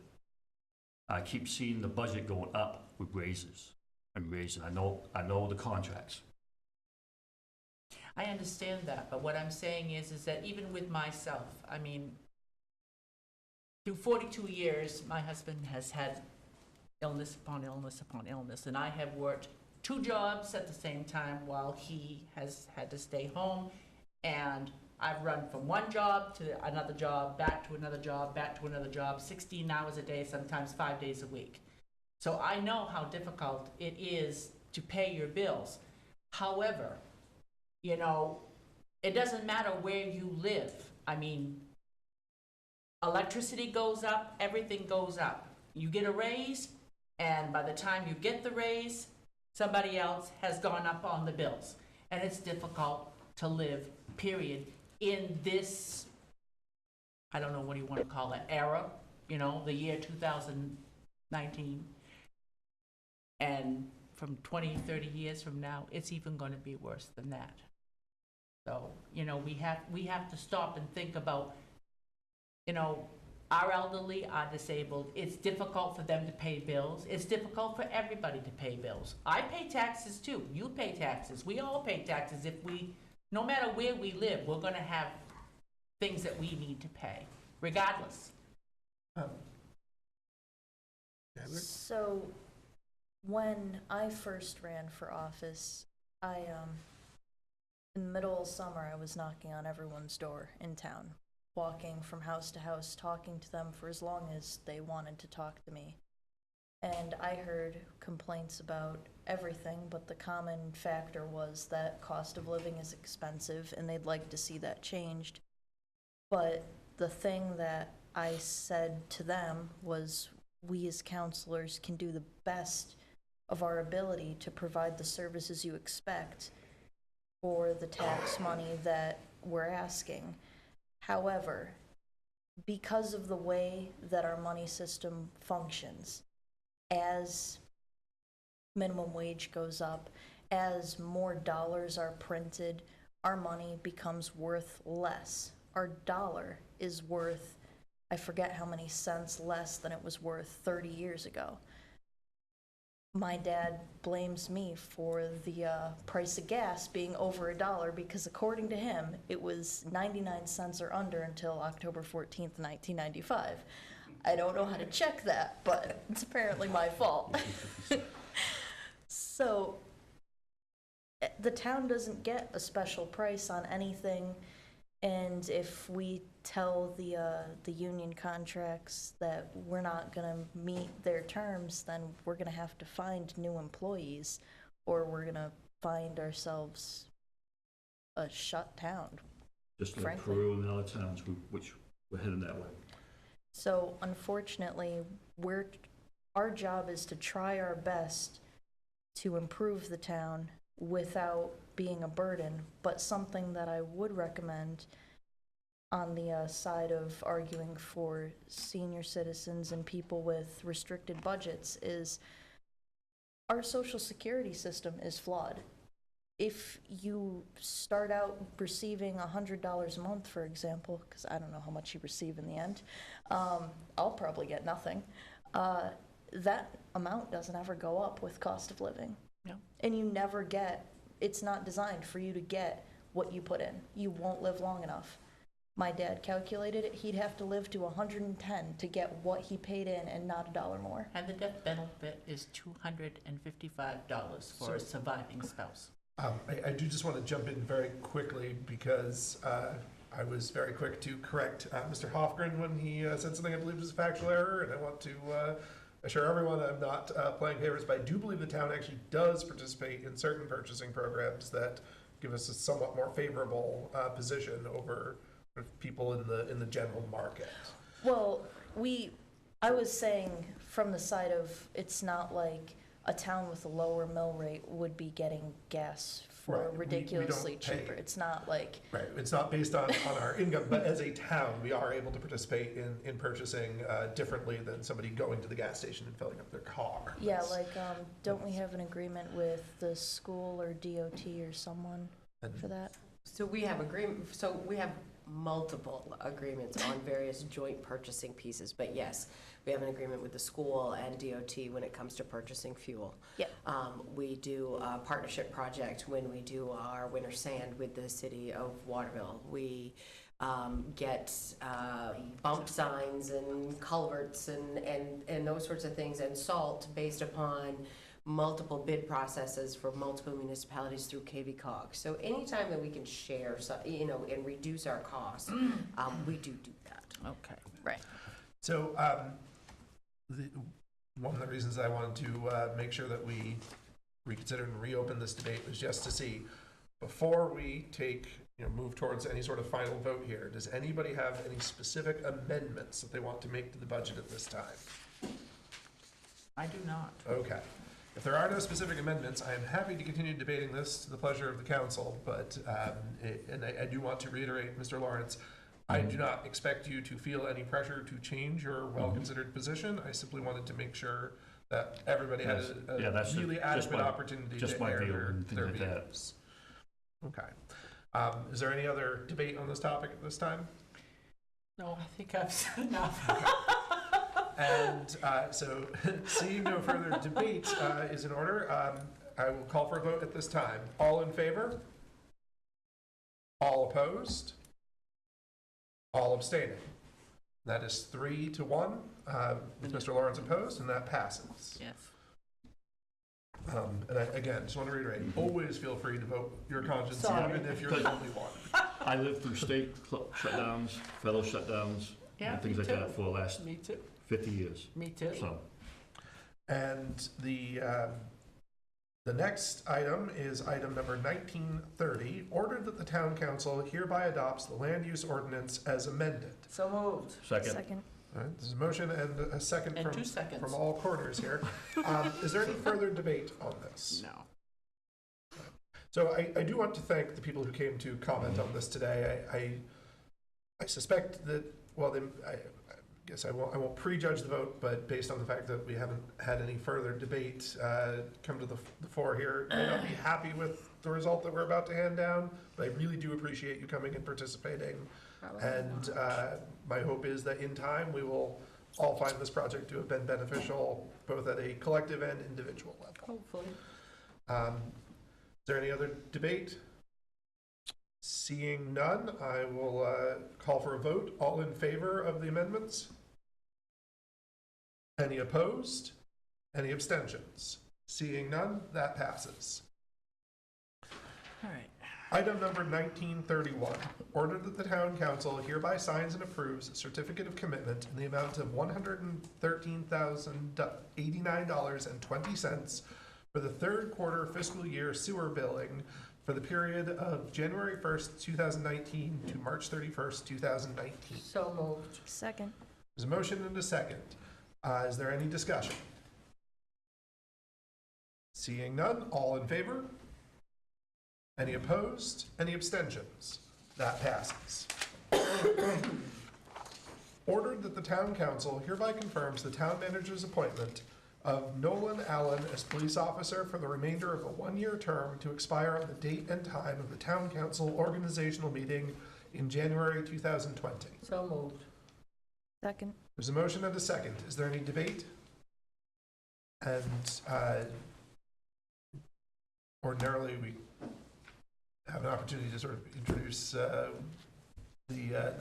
I keep seeing the budget going up with raises and raises. I know the contracts. I understand that, but what I'm saying is that even with myself, I mean, through 42 years, my husband has had illness upon illness upon illness, and I have worked 2 jobs at the same time while he has had to stay home, and I've run from one job to another job, back to another job, back to another job, 16 hours a day, sometimes 5 days a week. So I know how difficult it is to pay your bills. However, you know, it doesn't matter where you live. I mean, electricity goes up, everything goes up. You get a raise, and by the time you get the raise, somebody else has gone up on the bills. And it's difficult to live, period, in this, I don't know what do you want to call it, era, you know, the year 2019. And from 20, 30 years from now, it's even going to be worse than that. So, you know, we have to stop and think about, you know, Our elderly are disabled. It's difficult for them to pay bills. It's difficult for everybody to pay bills. I pay taxes too. You pay taxes. We all pay taxes. No matter where we live, we're gonna have things that we need to pay, regardless. So, when I first ran for office, in the middle of summer, I was knocking on everyone's door in town, walking from house to house, talking to them for as long as they wanted to talk to me. And I heard complaints about everything, but the common factor was that cost of living is expensive and they'd like to see that changed. But the thing that I said to them was, we as counselors can do the best of our ability to provide the services you expect for the tax money that we're asking. However, because of the way that our money system functions, as minimum wage goes up, as more dollars are printed, our money becomes worth less. Our dollar is worth, I forget how many cents less than it was worth 30 years ago. My dad blames me for the price of gas being over $1 because according to him, it was 99 cents or under until October 14th, 1995. I don't know how to check that, but it's apparently my fault. So the town doesn't get a special price on anything, and if we tell the union contracts that we're not gonna meet their terms, then we're gonna have to find new employees, or we're gonna find ourselves a shut town. Just like frankly. Peru and other towns, which we're heading that way. So unfortunately, our job is to try our best to improve the town without being a burden, but something that I would recommend on the side of arguing for senior citizens and people with restricted budgets is our social security system is flawed. If you start out receiving $100 a month, for example, because I don't know how much you receive in the end, I'll probably get nothing. That amount doesn't ever go up with cost of living. No. And you never get, it's not designed for you to get what you put in. You won't live long enough. My dad calculated it, he'd have to live to 110 to get what he paid in and not $1 more. And the death benefit is $255 for a surviving spouse. I do just want to jump in very quickly because I was very quick to correct Mr. Hofgren when he said something I believe was a factual error, and I want to assure everyone I'm not playing favorites, but I do believe the town actually does participate in certain purchasing programs that give us a somewhat more favorable position over people in the general market. Well, I was saying from the side of, it's not like a town with a lower mill rate would be getting gas for Right. ridiculously We don't pay. cheaper. It's not like, Right, it's not based on our income, but as a town, we are able to participate in purchasing differently than somebody going to the gas station and filling up their car. yeah, like, don't we have an agreement with the school or DOT or someone for that? So we have multiple agreements on various joint purchasing pieces, but yes, we have an agreement with the school and DOT when it comes to purchasing fuel. Yep. We do a partnership project when we do our winter sand with the city of Waterville. We get bump signs and culverts and those sorts of things, and salt based upon multiple bid processes for multiple municipalities through KV-COG. So anytime that we can share, and reduce our costs, we do that. Okay. Right. So one of the reasons I wanted to make sure that we reconsider and reopen this debate was just to see, before we move towards any sort of final vote here, does anybody have any specific amendments that they want to make to the budget at this time? I do not. Okay. If there are no specific amendments, I am happy to continue debating this to the pleasure of the council, but, I do want to reiterate, Mr. Lawrence, I do not expect you to feel any pressure to change your well-considered position. I simply wanted to make sure that everybody had a that's really just adequate my- opportunity just to my air view and their things like that. views. Okay. Is there any other debate on this topic at this time? No, I think I've said enough. And so, seeing no further debate is in order, I will call for a vote at this time. All in favor? All opposed? All abstaining? That is 3-1, with Mr. Lawrence opposed, and that passes. Yes. And again, just want to reiterate, always feel free to vote your conscience, Sorry. even if you're the only one. I lived through state shutdowns, federal shutdowns, Yeah, and things me like that too. for the last Me too. 50 years. Me too. So, And the next item is item number 1930, ordered that the town council hereby adopts the land use ordinance as amended. So moved. second. All right, there's a motion and a second And from, 2 seconds. from all corners here. Is there any further debate on this? No. So I do want to thank the people who came to comment on this today. I suspect that, well, I guess I won't prejudge the vote, but based on the fact that we haven't had any further debate come to the fore here, may not be happy with the result that we're about to hand down, but I really do appreciate you coming and participating. And my hope is that in time, we will all find this project to have been beneficial, both at a collective and individual level. Hopefully. Is there any other debate? Seeing none, I will call for a vote. All in favor of the amendments? Any opposed? Any abstentions? Seeing none, that passes. All right. Item number 1931, ordered that the town council hereby signs and approves a certificate of commitment in the amount of $113,089.20 for the third quarter fiscal year sewer billing for the period of January 1st, 2019 to March 31st, 2019. So moved. Second. There's a motion and a second. Is there any discussion? Seeing none, all in favor? Any opposed? Any abstentions? That passes. Ordered that the town council hereby confirms the town manager's appointment of Nolan Allen as police officer for the remainder of a one-year term to expire on the date and time of the town council organizational meeting in January 2020. So moved. Second. There's a motion and a second. Is there any debate? And ordinarily, we have an opportunity to sort of introduce the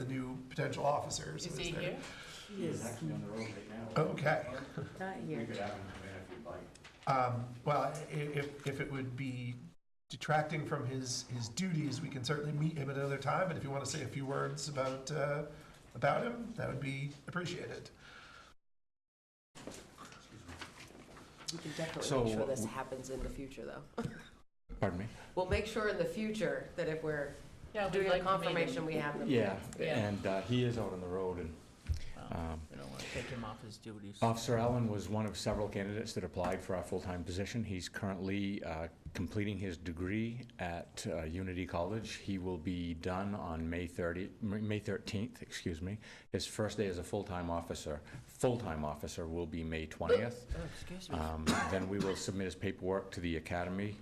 new potential officers. Is he there- here? He is actually on the road right now. Okay. Not We here. could have him come in if you'd like. Well, if it would be detracting from his duties, we can certainly meet him at another time, but if you want to say a few words about him, that would be appreciated. We can definitely So, make sure this happens in the future, though. Pardon me? We'll make sure in the future that if we're Yeah, we'd doing a like to meet him. confirmation, we have them. Yeah, Yeah. and he is out on the road, and We don't want to take him off his duties. Officer Allen was one of several candidates that applied for our full-time position. He's currently completing his degree at Unity College. He will be done on May 13th, excuse me. His first day as a full-time officer will be May 20th. Oh, excuse me. Then we will submit his paperwork to the academy.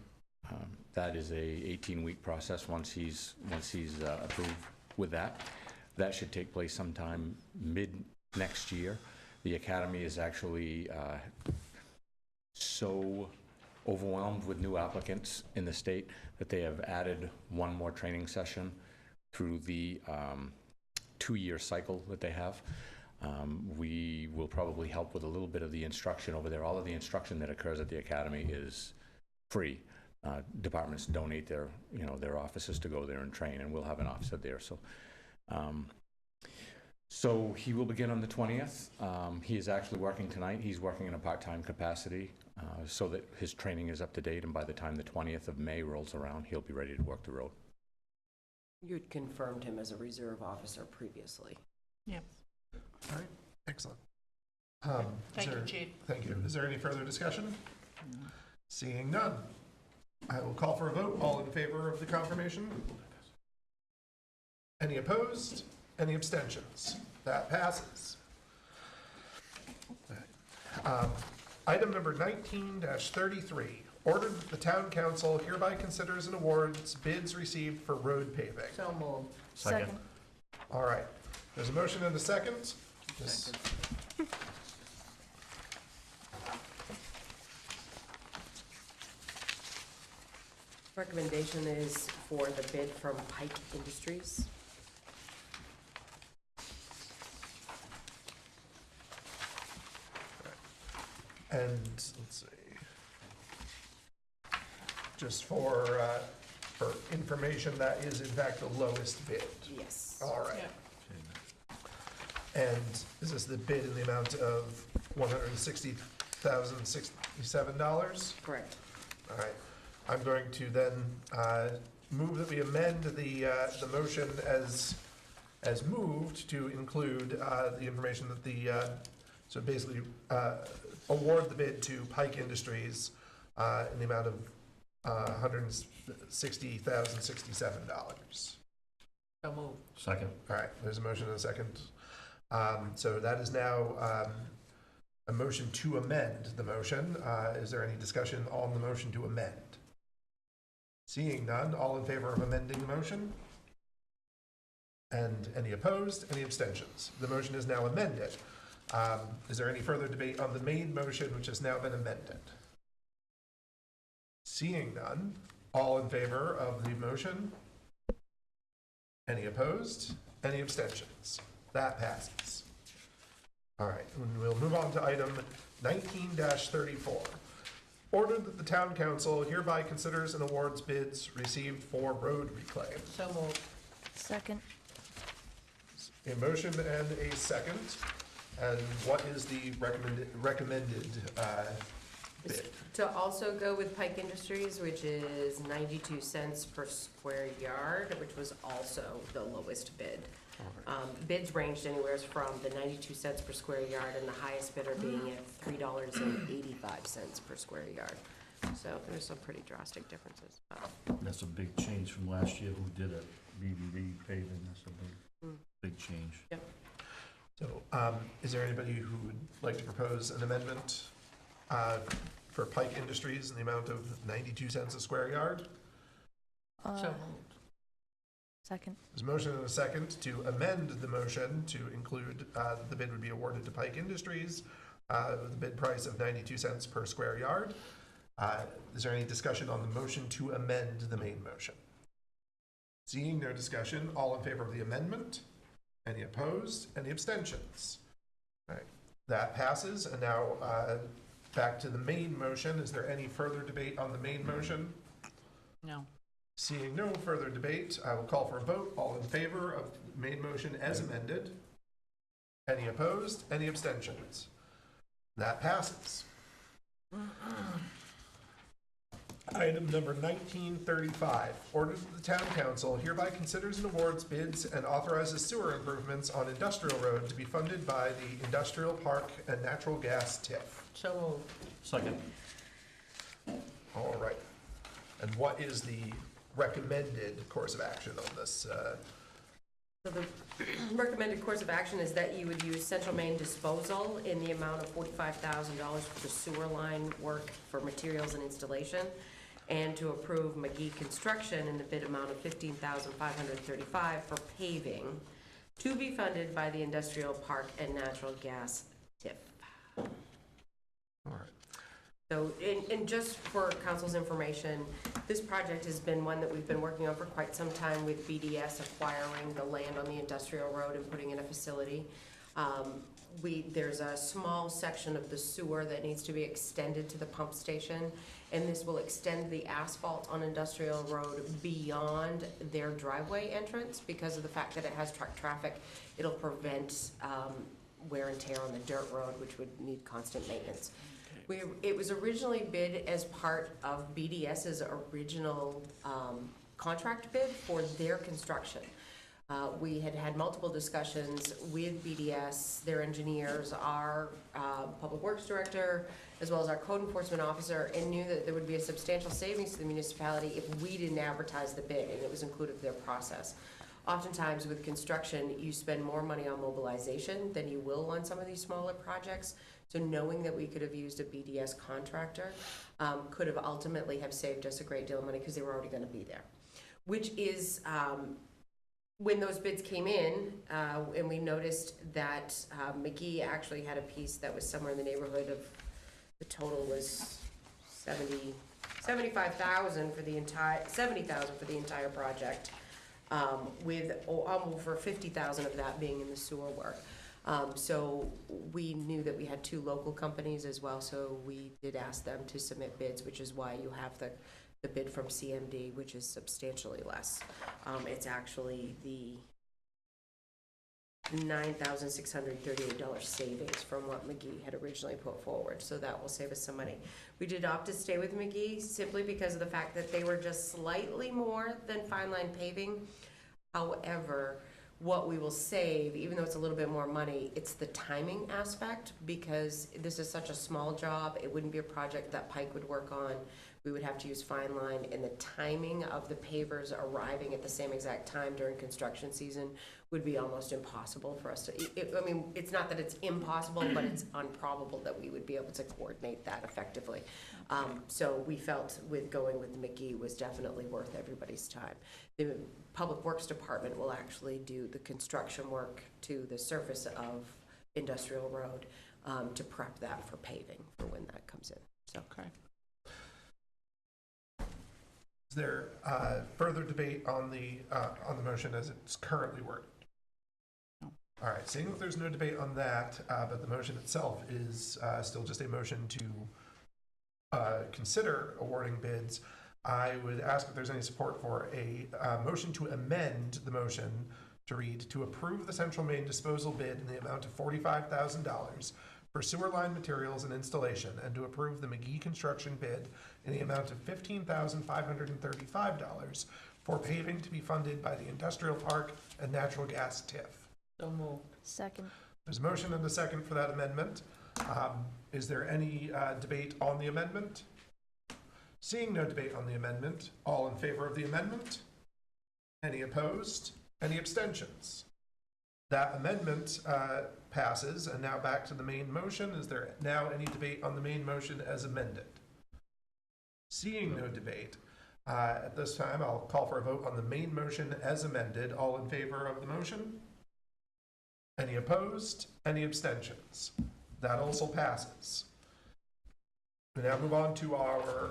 That is a 18-week process once he's approved with that. That should take place sometime mid-next year. The academy is actually so overwhelmed with new applicants in the state that they have added one more training session through the 2-year cycle that they have. We will probably help with a little bit of the instruction over there. All of the instruction that occurs at the academy is free. Departments donate their offices to go there and train, and we'll have an officer there. So he will begin on the 20th. He is actually working tonight. He's working in a part-time capacity so that his training is up to date, and by the time the 20th of May rolls around, he'll be ready to work the road. You'd confirmed him as a reserve officer previously. Yeah. All right, excellent. Thank you, Chief. Thank you. Is there any further discussion? Seeing none, I will call for a vote. All in favor of the confirmation? Any opposed? Any abstentions? That passes. Item number 19-33, ordered that the town council hereby considers and awards bids received for road paving. So moved. Second. All right. There's a motion and a second. Just- Recommendation is for the bid from Pike Industries. And, let's see. Just for information, that is in fact the lowest bid. Yes. All right. And is this the bid in the amount of $160,067? Correct. All right. I'm going to then move that we amend the motion as moved to include the information that so basically award the bid to Pike Industries in the amount of $160,067. So moved. Second. All right, there's a motion and a second. So that is now a motion to amend the motion. Is there any discussion on the motion to amend? Seeing none, all in favor of amending the motion? And any opposed? Any abstentions? The motion is now amended. Is there any further debate on the main motion, which has now been amended? Seeing none, all in favor of the motion? Any opposed? Any abstentions? That passes. All right, and we'll move on to item 19-34. Ordered that the town council hereby considers and awards bids received for road reclaim. So moved. Second. A motion and a second. And what is the recommended bid? To also go with Pike Industries, which is 92 cents per square yard, which was also the lowest bid. Bids ranged anywhere from the 92 cents per square yard and the highest bidder being at $3.85 per square yard. So there's some pretty drastic differences. That's a big change from last year who did it, BBB paving, that's a big change. Yep. So, is there anybody who would like to propose an amendment for Pike Industries in the amount of 92 cents a square yard? So moved. Second. There's a motion and a second to amend the motion to include that the bid would be awarded to Pike Industries with a bid price of 92 cents per square yard. Is there any discussion on the motion to amend the main motion? Seeing no discussion, all in favor of the amendment? Any opposed? Any abstentions? All right, that passes. And now back to the main motion. Is there any further debate on the main motion? No. Seeing no further debate, I will call for a vote. All in favor of the main motion as amended? Any opposed? Any abstentions? That passes. Item number 1935, order that the town council hereby considers and awards bids and authorizes sewer improvements on Industrial Road to be funded by the Industrial Park and Natural Gas TIF. So moved. Second. All right. And what is the recommended course of action on this? So the recommended course of action is that you would use Central Main Disposal in the amount of $45,000 for the sewer line work for materials and installation, and to approve McGee Construction in the bid amount of $15,535 for paving, to be funded by the Industrial Park and Natural Gas TIF. All right. So, and just for council's information, this project has been one that we've been working on for quite some time with BDS acquiring the land on the industrial road and putting in a facility. There's a small section of the sewer that needs to be extended to the pump station, and this will extend the asphalt on Industrial Road beyond their driveway entrance because of the fact that it has truck traffic. It'll prevent wear and tear on the dirt road, which would need constant maintenance. It was originally bid as part of BDS's original contract bid for their construction. We had had multiple discussions with BDS, their engineers, our public works director, as well as our code enforcement officer, and knew that there would be a substantial savings to the municipality if we didn't advertise the bid, and it was included in their process. Oftentimes with construction, you spend more money on mobilization than you will on some of these smaller projects. So knowing that we could have used a BDS contractor could have ultimately have saved us a great deal of money because they were already going to be there, which is when those bids came in, and we noticed that McGee actually had a piece that was somewhere in the neighborhood of, the total was 75,000 for the entire, 70,000 for the entire project, with over 50,000 of that being in the sewer work. So we knew that we had two local companies as well, so we did ask them to submit bids, which is why you have the bid from CMD, which is substantially less. It's actually the $9,638 savings from what McGee had originally put forward, so that will save us some money. We did opt to stay with McGee simply because of the fact that they were just slightly more than Fine Line Paving. However, what we will save, even though it's a little bit more money, it's the timing aspect, because this is such a small job. It wouldn't be a project that Pike would work on. We would have to use Fine Line, and the timing of the pavers arriving at the same exact time during construction season would be almost impossible for us to, I mean, it's not that it's impossible, but it's improbable that we would be able to coordinate that effectively. So we felt with going with McGee was definitely worth everybody's time. The Public Works Department will actually do the construction work to the surface of Industrial Road to prep that for paving for when that comes in. So. Okay. Is there further debate on the motion as it's currently worded? No. All right, seeing that there's no debate on that, but the motion itself is still just a motion to consider awarding bids, I would ask if there's any support for a motion to amend the motion to read, to approve the Central Main disposal bid in the amount of $45,000 for sewer line materials and installation, and to approve the McGee construction bid in the amount of $15,535 for paving to be funded by the Industrial Park and Natural Gas TIF. So moved. Second. There's a motion and a second for that amendment. Is there any debate on the amendment? Seeing no debate on the amendment, all in favor of the amendment? Any opposed? Any abstentions? That amendment passes, and now back to the main motion. Is there now any debate on the main motion as amended? Seeing no debate, at this time I'll call for a vote on the main motion as amended. All in favor of the motion? Any opposed? Any abstentions? That also passes. We now move on to our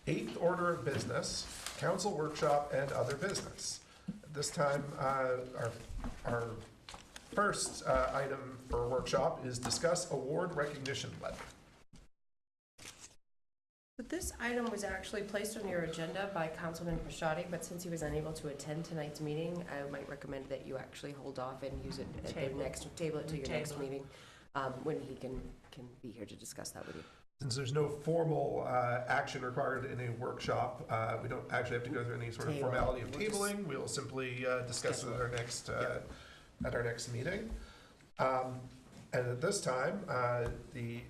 eighth order of business, council workshop and other business. At this time, our first item for workshop is discuss award recognition letter. So this item was actually placed on your agenda by Councilman Pashotti, but since he was unable to attend tonight's meeting, I might recommend that you actually hold off and use it at the next, table it to your next meeting, when he can be here to discuss that with you. Since there's no formal action required in a workshop, we don't actually have to go through any sort of formality of tabling. We'll simply discuss it at our next meeting. And at this time, the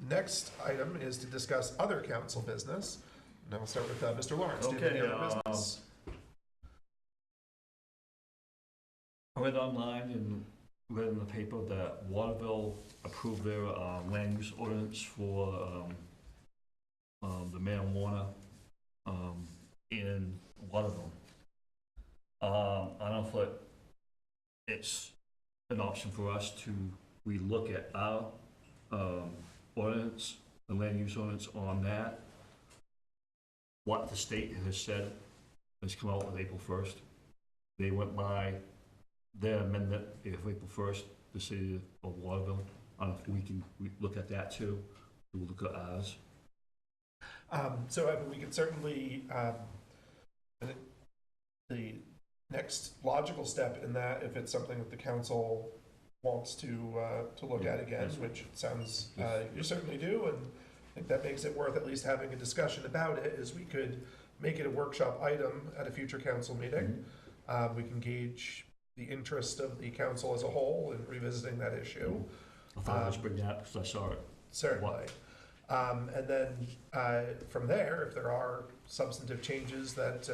next item is to discuss other council business. And I'll start with Mr. Lawrence. Do you have any other business? I read online and read in the paper that Waterville approved their land use ordinance for the marijuana in Waterville. I don't know if it's an option for us to relook at our ordinance, the land use ordinance on that. What the state has said has come out with April 1st. They went by their amendment of April 1st, the city of Waterville. I don't know if we can look at that too. We'll look at ours. So I mean, we could certainly, the next logical step in that, if it's something that the council wants to look at again, which it sounds you certainly do, and I think that makes it worth at least having a discussion about it, is we could make it a workshop item at a future council meeting. We can gauge the interest of the council as a whole in revisiting that issue. I thought I'd just bring that because I saw it. Certainly. And then from there, if there are substantive changes that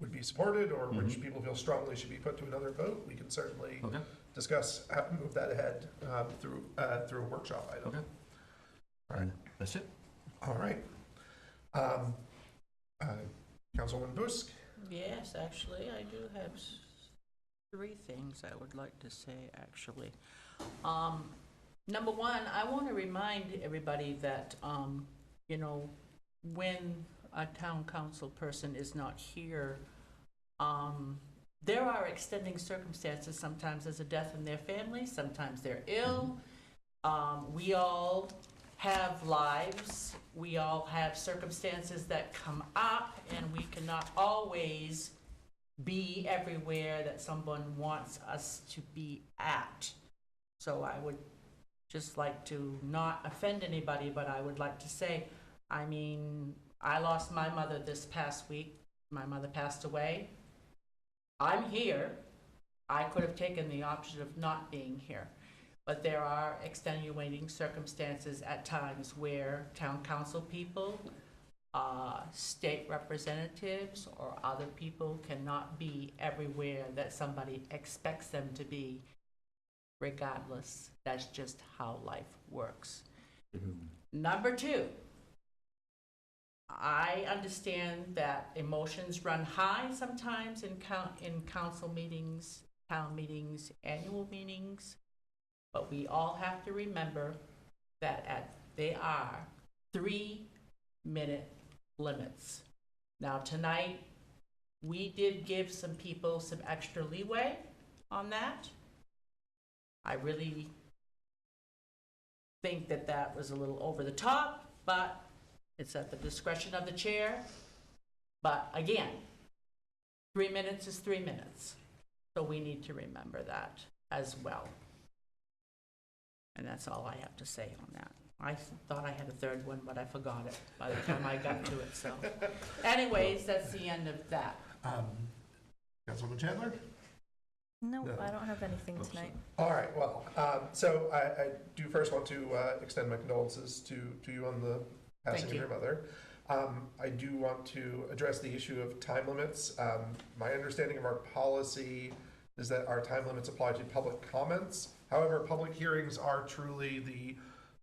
would be supported or which people feel strongly should be put to another vote, we can certainly discuss how to move that ahead through a workshop item. Okay. All right. That's it. All right. Councilwoman Busk. Yes, actually, I do have three things I would like to say, actually. Number one, I want to remind everybody that, you know, when a town council person is not here, there are extending circumstances. Sometimes there's a death in their family, sometimes they're ill. We all have lives, we all have circumstances that come up, and we cannot always be everywhere that someone wants us to be at. So I would just like to not offend anybody, but I would like to say, I mean, I lost my mother this past week. My mother passed away. I'm here. I could have taken the option of not being here. But there are extenuating circumstances at times where town council people, state representatives, or other people cannot be everywhere that somebody expects them to be, regardless. That's just how life works. Number two, I understand that emotions run high sometimes in council meetings, town meetings, annual meetings. But we all have to remember that they are 3-minute limits. Now tonight, we did give some people some extra leeway on that. I really think that that was a little over the top, but it's at the discretion of the chair. But again, 3 minutes is 3 minutes. So we need to remember that as well. And that's all I have to say on that. I thought I had a third one, but I forgot it by the time I got to it, so. Anyways, that's the end of that. Councilwoman Chandler? No, I don't have anything tonight. All right, well, so I do first want to extend my condolences to you on the passing of your mother. I do want to address the issue of time limits. My understanding of our policy is that our time limits apply to public comments. However, public hearings are truly the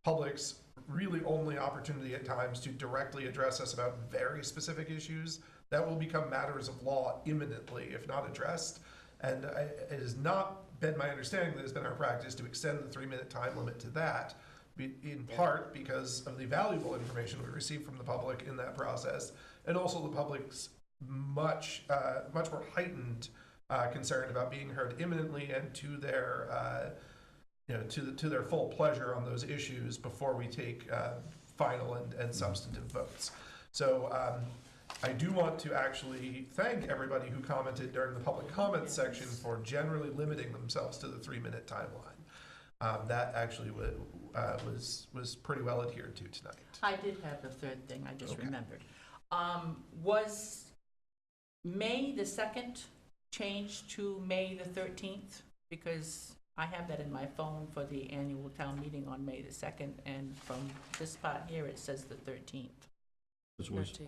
public's really only opportunity at times to directly address us about very specific issues that will become matters of law imminently if not addressed. And it has not been my understanding that it's been our practice to extend the 3-minute time limit to that, in part because of the valuable information we receive from the public in that process, and also the public's much more heightened concern about being heard imminently and to their to their full pleasure on those issues before we take final and substantive votes. So I do want to actually thank everybody who commented during the public comments section for generally limiting themselves to the 3-minute timeline. That actually was pretty well adhered to tonight. I did have the third thing, I just remembered. Was May the 2nd changed to May the 13th? Because I have that in my phone for the annual town meeting on May the 2nd, and from this part here, it says the 13th. 13th.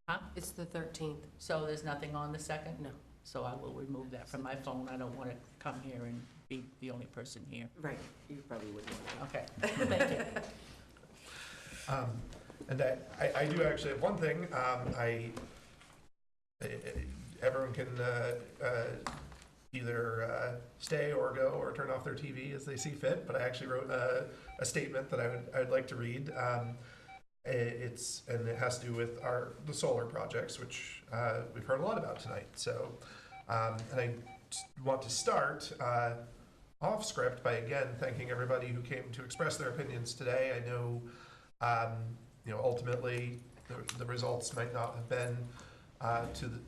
Huh? It's the 13th. So there's nothing on the 2nd? No. So I will remove that from my phone. I don't want to come here and be the only person here. Right, you probably wouldn't want Okay, thank you. And I do actually have one thing. Everyone can either stay or go or turn off their TV as they see fit, but I actually wrote a statement that I would like to read. It has to do with the solar projects, which we've heard a lot about tonight. So, and I want to start off script by again thanking everybody who came to express their opinions today. I know, ultimately the results might not have been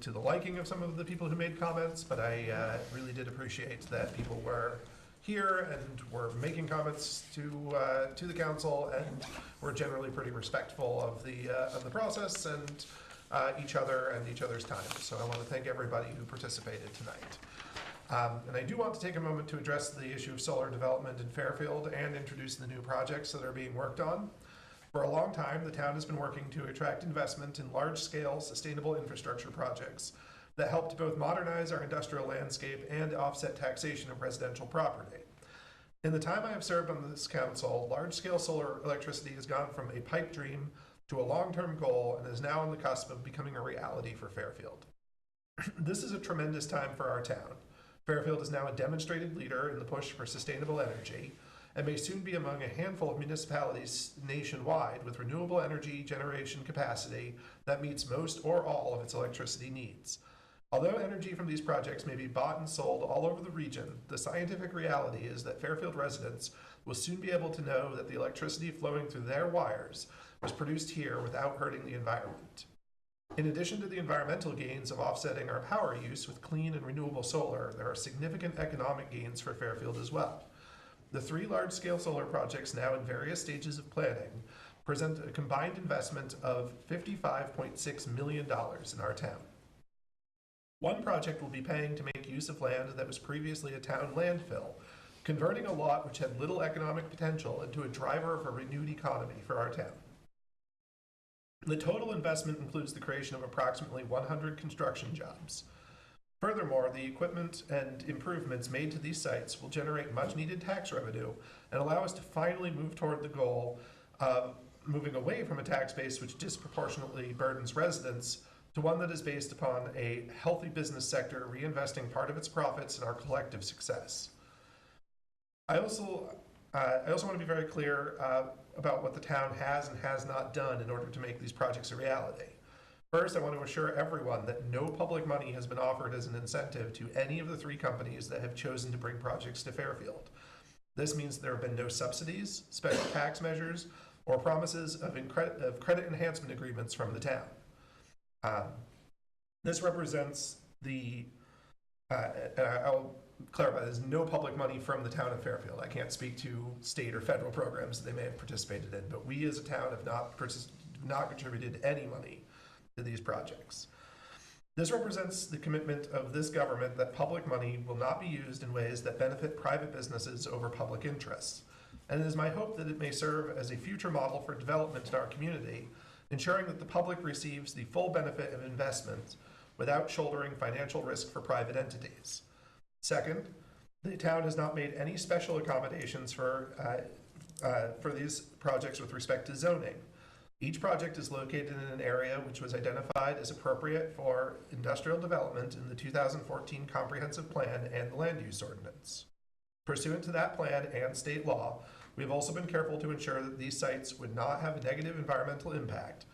to the liking of some of the people who made comments, but I really did appreciate that people were here and were making comments to the council and were generally pretty respectful of the process and each other and each other's time. So I want to thank everybody who participated tonight. And I do want to take a moment to address the issue of solar development in Fairfield and introduce the new projects that are being worked on. For a long time, the town has been working to attract investment in large-scale sustainable infrastructure projects that help to both modernize our industrial landscape and offset taxation of residential property. In the time I have served on this council, large-scale solar electricity has gone from a pipe dream to a long-term goal and is now on the cusp of becoming a reality for Fairfield. This is a tremendous time for our town. Fairfield is now a demonstrated leader in the push for sustainable energy and may soon be among a handful of municipalities nationwide with renewable energy generation capacity that meets most or all of its electricity needs. Although energy from these projects may be bought and sold all over the region, the scientific reality is that Fairfield residents will soon be able to know that the electricity flowing through their wires was produced here without hurting the environment. In addition to the environmental gains of offsetting our power use with clean and renewable solar, there are significant economic gains for Fairfield as well. The 3 large-scale solar projects now in various stages of planning present a combined investment of $55.6 million in our town. One project will be paying to make use of land that was previously a town landfill, converting a lot which had little economic potential into a driver of a renewed economy for our town. The total investment includes the creation of approximately 100 construction jobs. Furthermore, the equipment and improvements made to these sites will generate much-needed tax revenue and allow us to finally move toward the goal of moving away from a tax base which disproportionately burdens residents to one that is based upon a healthy business sector reinvesting part of its profits in our collective success. I also want to be very clear about what the town has and has not done in order to make these projects a reality. First, I want to assure everyone that no public money has been offered as an incentive to any of the 3 companies that have chosen to bring projects to Fairfield. This means there have been no subsidies, special tax measures, or promises of credit enhancement agreements from the town. This represents the, I'll clarify, there's no public money from the town of Fairfield. I can't speak to state or federal programs that they may have participated in, but we as a town have not contributed any money to these projects. This represents the commitment of this government that public money will not be used in ways that benefit private businesses over public interests. And it is my hope that it may serve as a future model for development in our community, ensuring that the public receives the full benefit of investment without shouldering financial risk for private entities. Second, the town has not made any special accommodations for these projects with respect to zoning. Each project is located in an area which was identified as appropriate for industrial development in the 2014 Comprehensive Plan and the Land Use Ordinance. Pursuant to that plan and state law, we have also been careful to ensure that these sites would not have a negative environmental impact,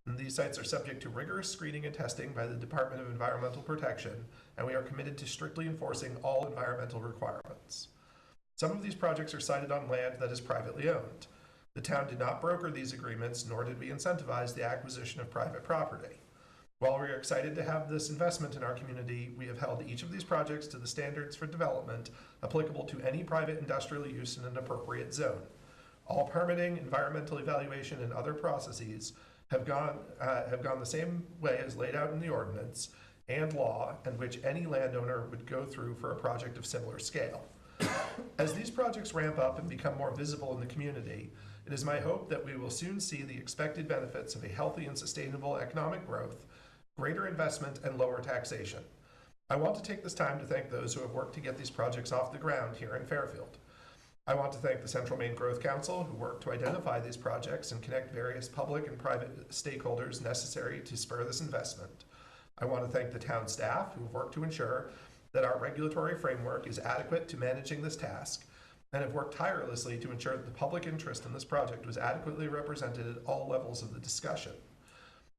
and these sites are subject to rigorous screening and testing by the Department of Environmental Protection, and we are committed to strictly enforcing all environmental requirements. Some of these projects are sited on land that is privately owned. The town did not broker these agreements, nor did we incentivize the acquisition of private property. While we are excited to have this investment in our community, we have held each of these projects to the standards for development applicable to any private industrial use in an appropriate zone. All permitting, environmental evaluation, and other processes have gone the same way as laid out in the ordinance and law, and which any landowner would go through for a project of similar scale. As these projects ramp up and become more visible in the community, it is my hope that we will soon see the expected benefits of a healthy and sustainable economic growth, greater investment, and lower taxation. I want to take this time to thank those who have worked to get these projects off the ground here in Fairfield. I want to thank the Central Maine Growth Council, who worked to identify these projects and connect various public and private stakeholders necessary to spur this investment. I want to thank the town staff, who have worked to ensure that our regulatory framework is adequate to managing this task, and have worked tirelessly to ensure that the public interest in this project was adequately represented at all levels of the discussion.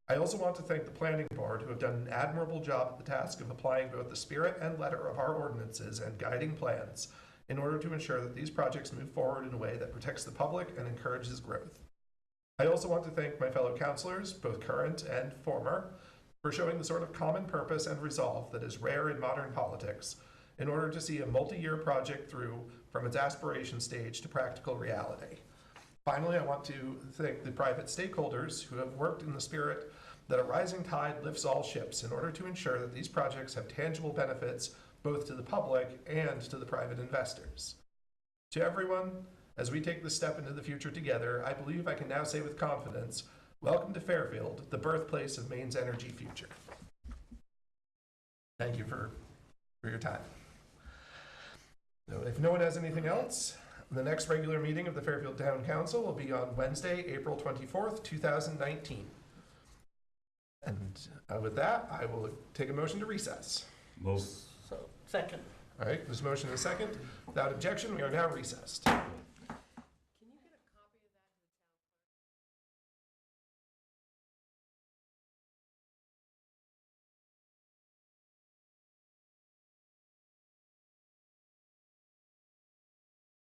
I also want to thank the Planning Board, who have done an admirable job at the task of applying both the spirit and letter of our ordinances and guiding plans in order to ensure that these projects move forward in a way that protects the public and encourages growth. I also want to thank my fellow councilors, both current and former, for showing the sort of common purpose and resolve that is rare in modern politics in order to see a multi-year project through from its aspiration stage to practical reality. Finally, I want to thank the private stakeholders who have worked in the spirit that a rising tide lifts all ships in order to ensure that these projects have tangible benefits both to the public and to the private investors. To everyone, as we take this step into the future together, I believe I can now say with confidence, welcome to Fairfield, the birthplace of Maine's energy future. Thank you for your time. So if no one has anything else, the next regular meeting of the Fairfield Town Council will be on Wednesday, April 24th, 2019. And with that, I will take a motion to recess. Move. So, second. All right, there's a motion and a second. Without objection, we are now recessed.